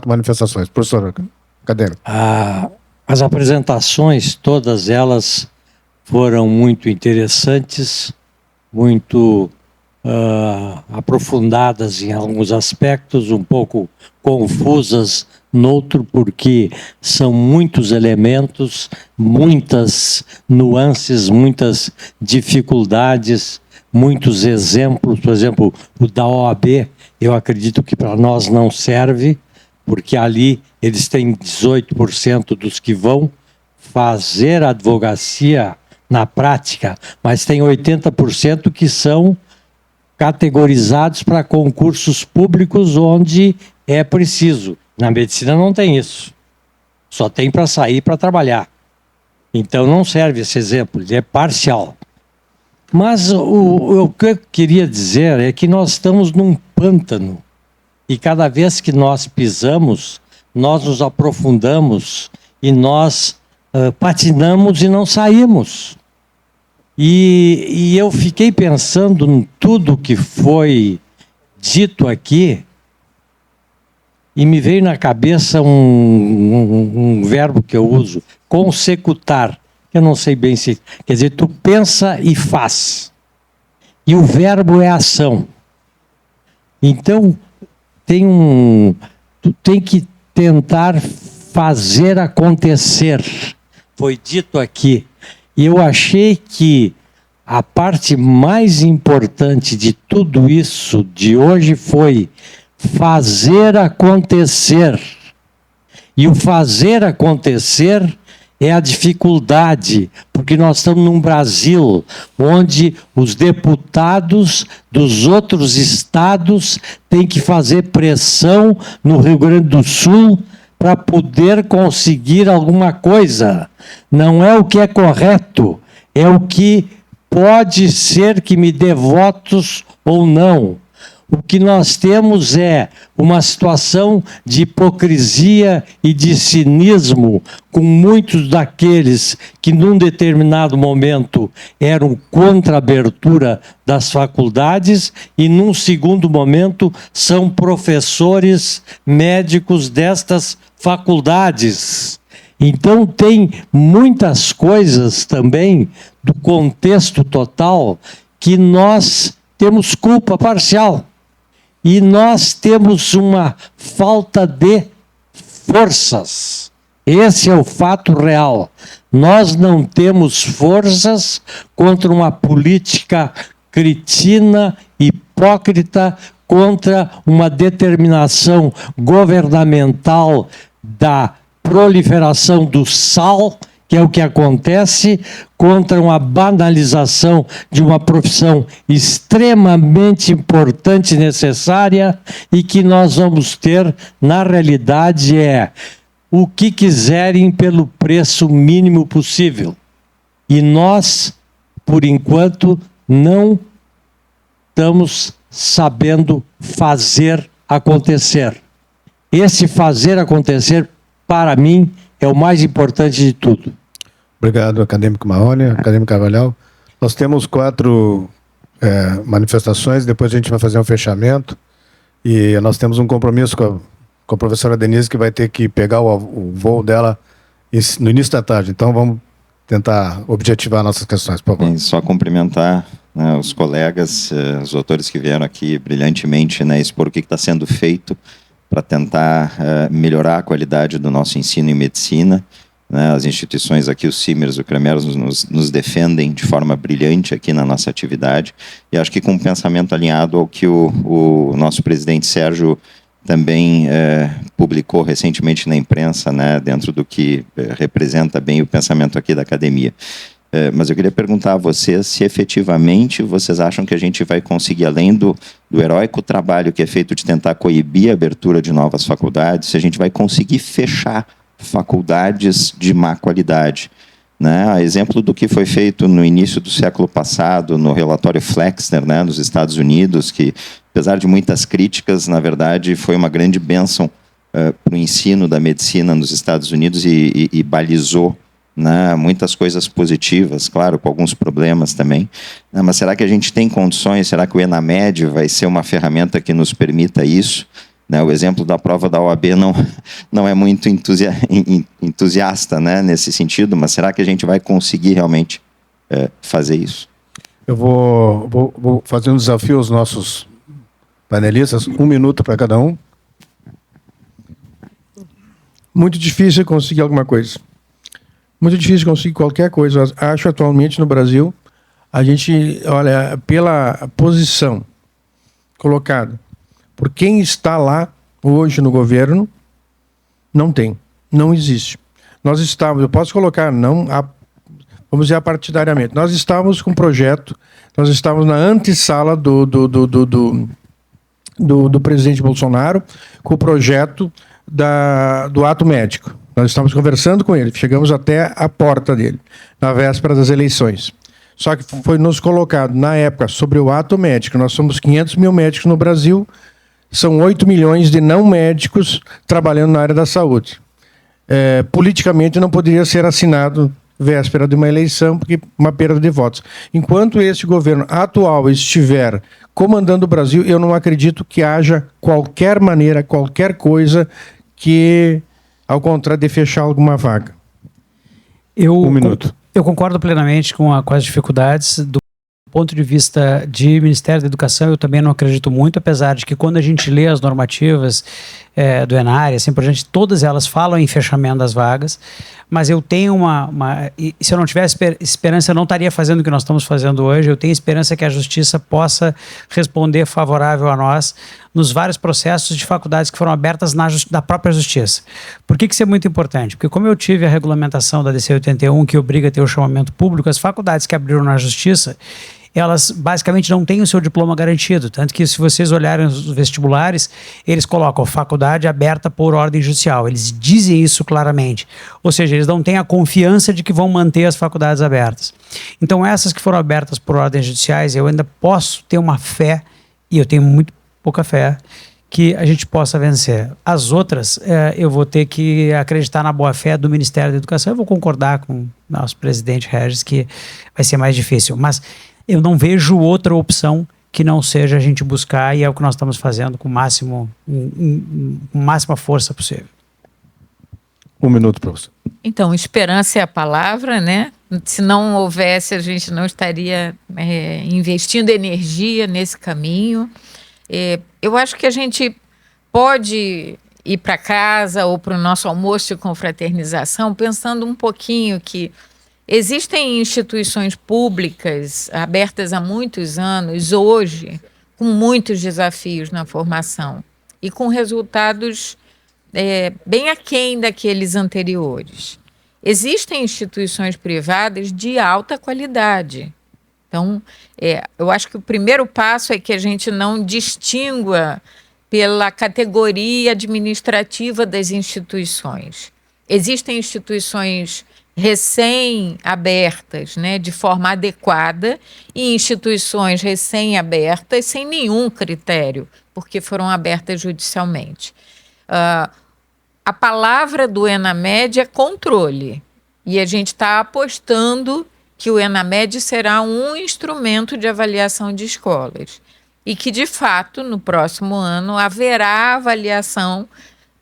manifestações. Professor acadêmico. As apresentações, todas elas foram muito interessantes, muito aprofundadas em alguns aspectos, um pouco confusas noutro, porque são muitos elementos, muitas nuances, muitas dificuldades, muitos exemplos. Por exemplo, o da OAB, eu acredito que para nós não serve, porque ali eles têm 18% dos que vão fazer advocacia na prática, mas tem 80% que são categorizados para concursos públicos onde é preciso. Na medicina não tem isso. Só tem para sair para trabalhar. Então não serve esse exemplo, ele é parcial. Mas o que eu queria dizer é que nós estamos num pântano. E cada vez que nós pisamos, nós nos aprofundamos e nós patinamos e não saímos. E eu fiquei pensando em tudo que foi dito aqui e me veio na cabeça um verbo que eu uso, consecutar. Eu não sei bem se... Quer dizer, tu pensa e faz. E o verbo é ação. Então, tu tem que tentar fazer acontecer. Foi dito aqui. E eu achei que a parte mais importante de tudo isso de hoje foi fazer acontecer. E o fazer acontecer é a dificuldade, porque nós estamos num Brasil onde os deputados dos outros estados têm que fazer pressão no Rio Grande do Sul para poder conseguir alguma coisa. Não é o que é correto, é o que pode ser que me dê votos ou não. O que nós temos é uma situação de hipocrisia e de cinismo com muitos daqueles que num determinado momento eram contra a abertura das faculdades e num segundo momento são professores médicos destas faculdades. Então tem muitas coisas também do contexto total que nós temos culpa parcial. E nós temos uma falta de forças. Esse é o fato real. Nós não temos forças contra uma política cretina, hipócrita, contra uma determinação governamental da proliferação do sal, que é o que acontece, contra uma banalização de uma profissão extremamente importante e necessária, e que nós vamos ter, na realidade, o que quiserem pelo preço mínimo possível. E nós, por enquanto, não estamos sabendo fazer acontecer. Esse fazer acontecer, para mim, é o mais importante de tudo. Obrigado, acadêmico Marrone, acadêmico Carvalhal. Nós temos 4 manifestações, depois a gente vai fazer um fechamento e nós temos um compromisso com a professora Denise, que vai ter que pegar o voo dela no início da tarde. Então vamos tentar objetivar nossas questões, por favor. Bem, só cumprimentar, né, os colegas, os autores que vieram aqui brilhantemente, né, expor o que está sendo feito para tentar melhorar a qualidade do nosso ensino em medicina. Né, as instituições aqui, o CIMERS, o CREMERS, nos defendem de forma brilhante aqui na nossa atividade, e acho que com um pensamento alinhado ao que o nosso presidente Sérgio também publicou recentemente na imprensa, né, dentro do que representa bem o pensamento aqui da academia. Mas eu queria perguntar a vocês se efetivamente vocês acham que a gente vai conseguir, além do heróico trabalho que é feito de tentar coibir a abertura de novas faculdades, se a gente vai conseguir fechar faculdades de má qualidade. Né? A exemplo do que foi feito no início do século passado, no relatório Flexner, né, nos Estados Unidos, que, apesar de muitas críticas, na verdade, foi uma grande bênção para o ensino da medicina nos Estados Unidos e balizou, né, muitas coisas positivas, claro, com alguns problemas também. Mas será que a gente tem condições? Será que o ENAMED vai ser uma ferramenta que nos permita isso? Né, o exemplo da prova da OAB não é muito entusiasta, né, nesse sentido, mas será que a gente vai conseguir realmente fazer isso? Eu vou fazer um desafio aos nossos panelistas, 1 minuto para cada um. Muito difícil conseguir alguma coisa. Muito difícil conseguir qualquer coisa. Eu acho atualmente no Brasil, a gente, olha, pela posição colocada por quem está lá hoje no governo, não existe. Nós estávamos, eu posso colocar, vamos dizer apartidariamente, nós estávamos com um projeto, nós estávamos na antessala do presidente Bolsonaro, com o projeto do ato médico. Nós estávamos conversando com ele, chegamos até a porta dele, na véspera das eleições. Só que foi nos colocado, na época, sobre o ato médico. Nós somos 500 mil médicos no Brasil, são 8 milhões de não médicos trabalhando na área da saúde. Politicamente não poderia ser assinado véspera de uma eleição, porque uma perda de votos. Enquanto esse governo atual estiver comandando o Brasil, eu não acredito que haja qualquer maneira, qualquer coisa que, ao contrário de fechar alguma vaga. 1 minuto. Eu concordo plenamente com as dificuldades. Do ponto de vista de Ministério da Educação, eu também não acredito muito, apesar de que quando a gente lê as normativas do ENARE, assim por diante, todas elas falam em fechamento das vagas, mas eu tenho e se eu não tivesse esperança, eu não estaria fazendo o que nós estamos fazendo hoje. Eu tenho esperança que a Justiça possa responder favorável a nós nos vários processos de faculdades que foram abertas da própria Justiça. Por que isso é muito importante? Porque como eu tive a regulamentação da DC 81, que obriga a ter o chamamento público, as faculdades que abriram na Justiça, elas basicamente não têm o seu diploma garantido, tanto que se vocês olharem os vestibulares, eles colocam faculdade aberta por ordem judicial, eles dizem isso claramente, ou seja, eles não têm a confiança de que vão manter as faculdades abertas. Então essas que foram abertas por ordens judiciais, eu ainda posso ter uma fé, e eu tenho muito pouca fé, que a gente possa vencer. As outras, eu vou ter que acreditar na boa-fé do Ministério da Educação. Eu vou concordar com o nosso presidente Regis que vai ser mais difícil, mas eu não vejo outra opção que não seja a gente buscar, e é o que nós estamos fazendo com máxima força possível. 1 minuto, professor. Então, esperança é a palavra, né? Se não houvesse, a gente não estaria investindo energia nesse caminho. Eu acho que a gente pode ir para casa ou para o nosso almoço de confraternização pensando um pouquinho que existem instituições públicas abertas há muitos anos hoje com muitos desafios na formação e com resultados bem aquém daqueles anteriores. Existem instituições privadas de alta qualidade. Então, eu acho que o primeiro passo é que a gente não distingua pela categoria administrativa das instituições. Existem instituições recém-abertas, né, de forma adequada, e instituições recém-abertas sem nenhum critério, porque foram abertas judicialmente. A palavra do ENAMED é controle, e a gente está apostando que o ENAMED será um instrumento de avaliação de escolas, e que, de fato, no próximo ano, haverá avaliação,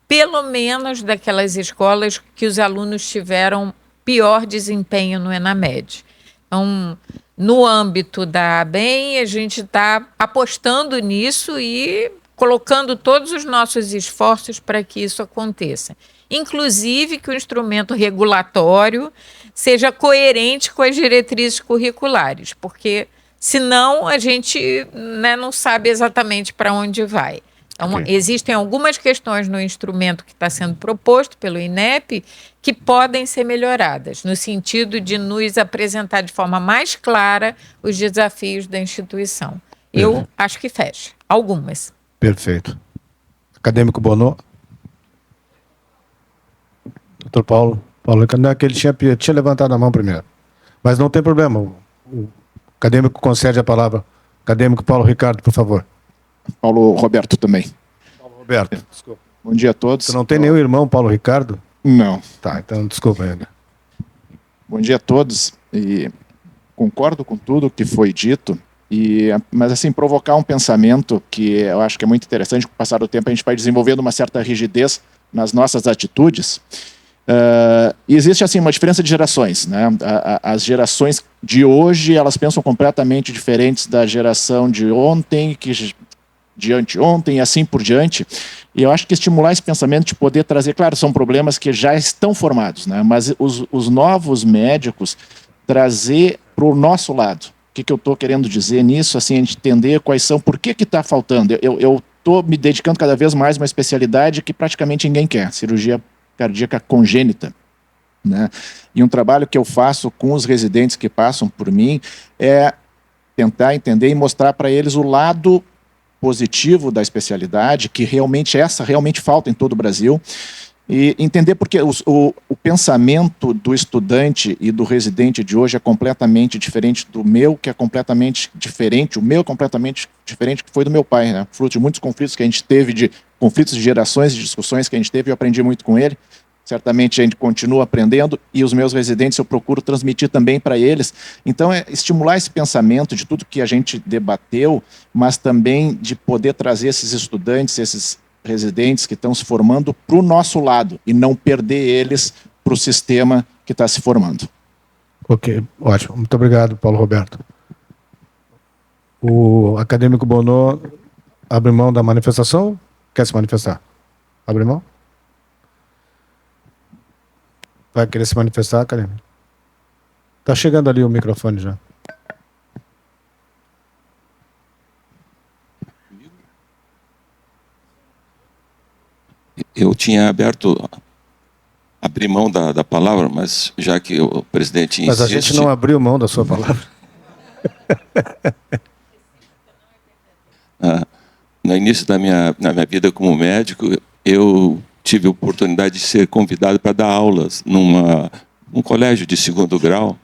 pelo menos daquelas escolas que os alunos tiveram pior desempenho no ENAMED. Então, no âmbito da ABEM, a gente está apostando nisso e colocando todos os nossos esforços para que isso aconteça. Inclusive que o instrumento regulatório seja coerente com as diretrizes curriculares, porque senão a gente, né, não sabe exatamente para onde vai. Então, existem algumas questões no instrumento que está sendo proposto pelo INEP que podem ser melhoradas, no sentido de nos apresentar de forma mais clara os desafios da instituição. Eu acho que fecha. Algumas. Perfeito. Acadêmico Bonô. Doutor Paulo. Não é que ele tinha levantado a mão primeiro. Mas não tem problema. O acadêmico concede a palavra. Acadêmico Paulo Ricardo, por favor. Paulo Roberto também. Paulo Roberto, desculpa. Bom dia a todos. Você não tem nenhum irmão, Paulo Ricardo? Não. Tá, então desculpa ainda. Bom dia a todos. E concordo com tudo que foi dito, mas assim, provocar um pensamento que eu acho que é muito interessante, com o passar do tempo a gente vai desenvolvendo uma certa rigidez nas nossas atitudes. E existe assim uma diferença de gerações, né? As gerações de hoje, elas pensam completamente diferentes da geração de ontem, de anteontem e assim por diante. E eu acho que estimular esse pensamento de poder trazer, claro, são problemas que já estão formados, né? Mas os novos médicos trazer para o nosso lado. O que eu estou querendo dizer nisso? Assim, a gente entender quais são, por que está faltando. Eu estou me dedicando cada vez mais a uma especialidade que praticamente ninguém quer, cirurgia cardíaca congênita, né? E um trabalho que eu faço com os residentes que passam por mim é tentar entender e mostrar para eles o lado positivo da especialidade, que realmente realmente falta em todo o Brasil, e entender porque o pensamento do estudante e do residente de hoje é completamente diferente do meu, que é completamente diferente, o meu é completamente diferente que foi do meu pai, né? Fruto de muitos conflitos que a gente teve, de conflitos de gerações, de discussões que a gente teve, eu aprendi muito com ele. Certamente a gente continua aprendendo e os meus residentes eu procuro transmitir também para eles. Então é estimular esse pensamento de tudo que a gente debateu, mas também de poder trazer esses estudantes, esses residentes que estão se formando para o nosso lado e não perder eles para o sistema que está se formando. Ok, ótimo. Muito obrigado, Paulo Roberto. O acadêmico Bonô abre mão da manifestação? Quer se manifestar? Abre mão? Vai querer se manifestar, acadêmico? Está chegando ali o microfone já. Eu tinha abri mão da palavra, mas já que o presidente insiste... Mas a gente não abriu mão da sua palavra. No início da minha vida como médico, eu tive a oportunidade de ser convidado para dar aulas num colégio de 2º grau,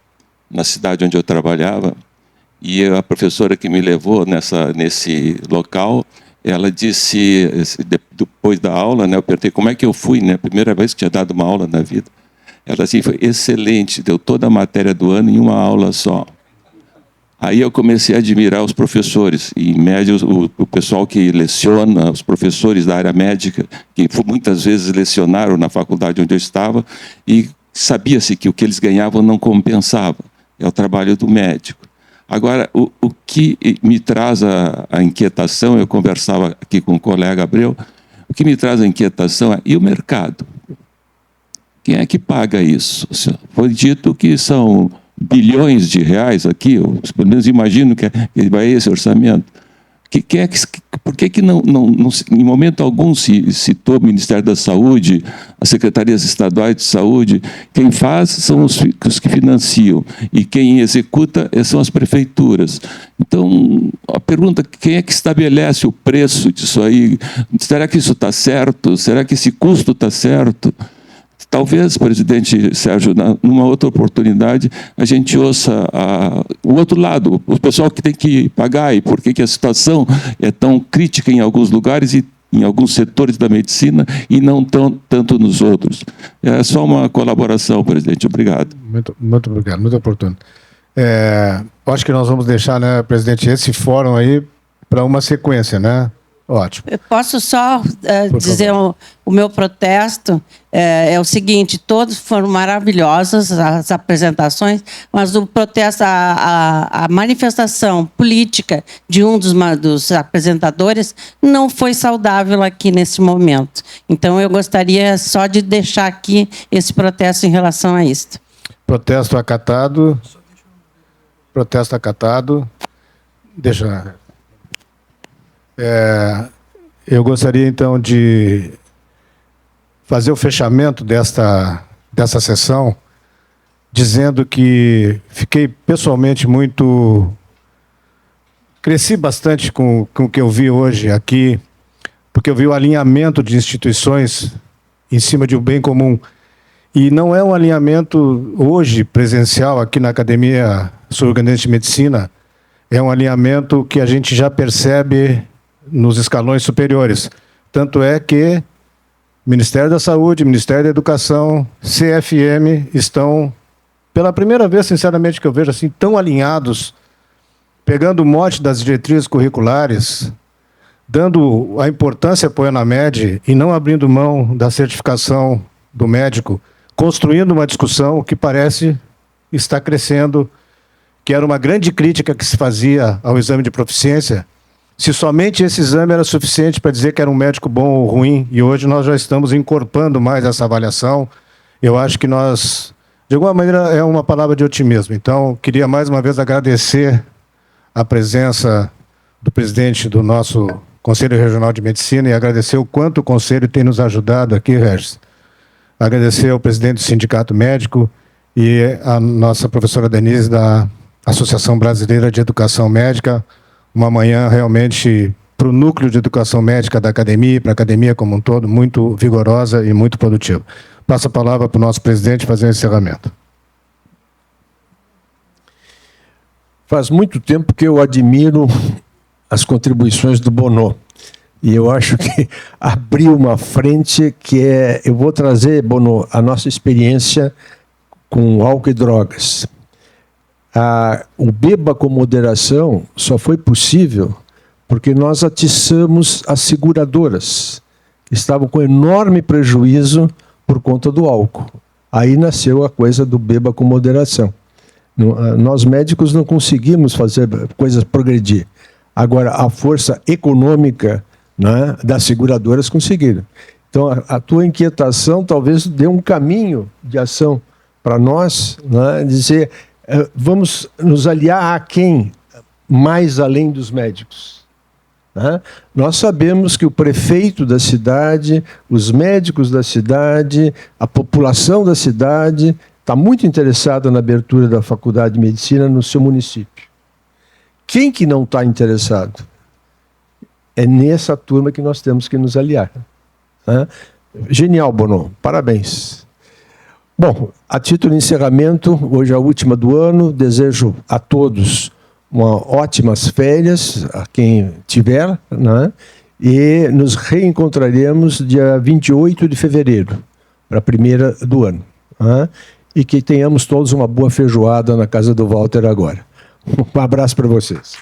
na cidade onde eu trabalhava, e a professora que me levou nesse local, ela disse, depois da aula, né, eu perguntei como é que eu fui, né, primeira vez que tinha dado uma aula na vida. Ela assim, foi excelente, deu toda a matéria do ano em uma aula só. Aí eu comecei a admirar os professores, e em média o pessoal que leciona, os professores da área médica, que muitas vezes lecionaram na faculdade onde eu estava, e sabia-se que o que eles ganhavam não compensava. É o trabalho do médico. Agora, o que me traz a inquietação, eu conversava aqui com o colega Abreu, o que me traz a inquietação é, e o mercado? Quem é que paga isso? Foi dito que são bilhões de reais aqui, eu pelo menos imagino que vai esse orçamento, Por que não, em momento algum, se citou o Ministério da Saúde, as secretarias estaduais de saúde? Quem faz são os que financiam, e quem executa são as prefeituras. Então, a pergunta: quem é que estabelece o preço disso aí? Será que isso está certo? Será que esse custo está certo? Talvez, presidente Sérgio, numa outra oportunidade, a gente ouça o outro lado, o pessoal que tem que pagar, e por que a situação é tão crítica em alguns lugares e em alguns setores da medicina e não tanto nos outros. É só uma colaboração, presidente. Obrigado. Muito obrigado, muito oportuno. Acho que nós vamos deixar, né, presidente, esse fórum aí para uma sequência, né? Ótimo. Eu posso só dizer o meu protesto. É o seguinte: todos foram maravilhosas as apresentações, mas o protesto, a manifestação política de um dos apresentadores não foi saudável aqui nesse momento. Então, eu gostaria só de deixar aqui esse protesto em relação a isso. Protesto acatado. Protesto acatado. Deixa... eu gostaria, então, de fazer o fechamento dessa sessão dizendo que fiquei pessoalmente cresci bastante com o que eu vi hoje aqui, porque eu vi o alinhamento de instituições em cima de um bem comum. E não é um alinhamento hoje presencial aqui na Academia Sul-Grandense de Medicina, é um alinhamento que a gente já percebe nos escalões superiores. Tanto é que Ministério da Saúde, Ministério da Educação, CFM estão, pela primeira vez, sinceramente, que eu vejo assim, tão alinhados, pegando o mote das diretrizes curriculares, dando a importância para o ENAMED e não abrindo mão da certificação do médico, construindo uma discussão que parece estar crescendo, que era uma grande crítica que se fazia ao exame de proficiência, se somente esse exame era suficiente para dizer que era um médico bom ou ruim, e hoje nós já estamos incorporando mais essa avaliação. Eu acho que nós, de alguma maneira, é uma palavra de otimismo. Então, queria mais uma vez agradecer a presença do presidente do nosso Conselho Regional de Medicina e agradecer o quanto o Conselho tem nos ajudado aqui, Regis. Agradecer ao presidente do Sindicato Médico e a nossa professora Denise da Associação Brasileira de Educação Médica. Uma manhã realmente para o núcleo de educação médica da academia, para a academia como um todo, muito vigorosa e muito produtiva. Passo a palavra para o nosso presidente fazer o encerramento. Faz muito tempo que eu admiro as contribuições do Bonô. E eu acho que abriu uma frente que é... Eu vou trazer, Bonô, a nossa experiência com álcool e drogas. O beba com moderação só foi possível porque nós atiçamos as seguradoras, que estavam com enorme prejuízo por conta do álcool. Aí nasceu a coisa do beba com moderação. Nós médicos não conseguimos fazer coisas progredir. Agora, a força econômica, né, das seguradoras conseguiram. Então, a tua inquietação talvez dê um caminho de ação para nós, né, dizer... Vamos nos aliar a quem? Mais além dos médicos. Né? Nós sabemos que o prefeito da cidade, os médicos da cidade, a população da cidade está muito interessada na abertura da Faculdade de Medicina no seu município. Quem que não está interessado? É nessa turma que nós temos que nos aliar. Né? Genial, Bonô. Parabéns. Bom, a título de encerramento, hoje é a última do ano, desejo a todos ótimas férias, a quem tiver, né? E nos reencontraremos dia 28 de fevereiro, para a primeira do ano. Né? E que tenhamos todos uma boa feijoada na casa do Walter agora. Um abraço para vocês.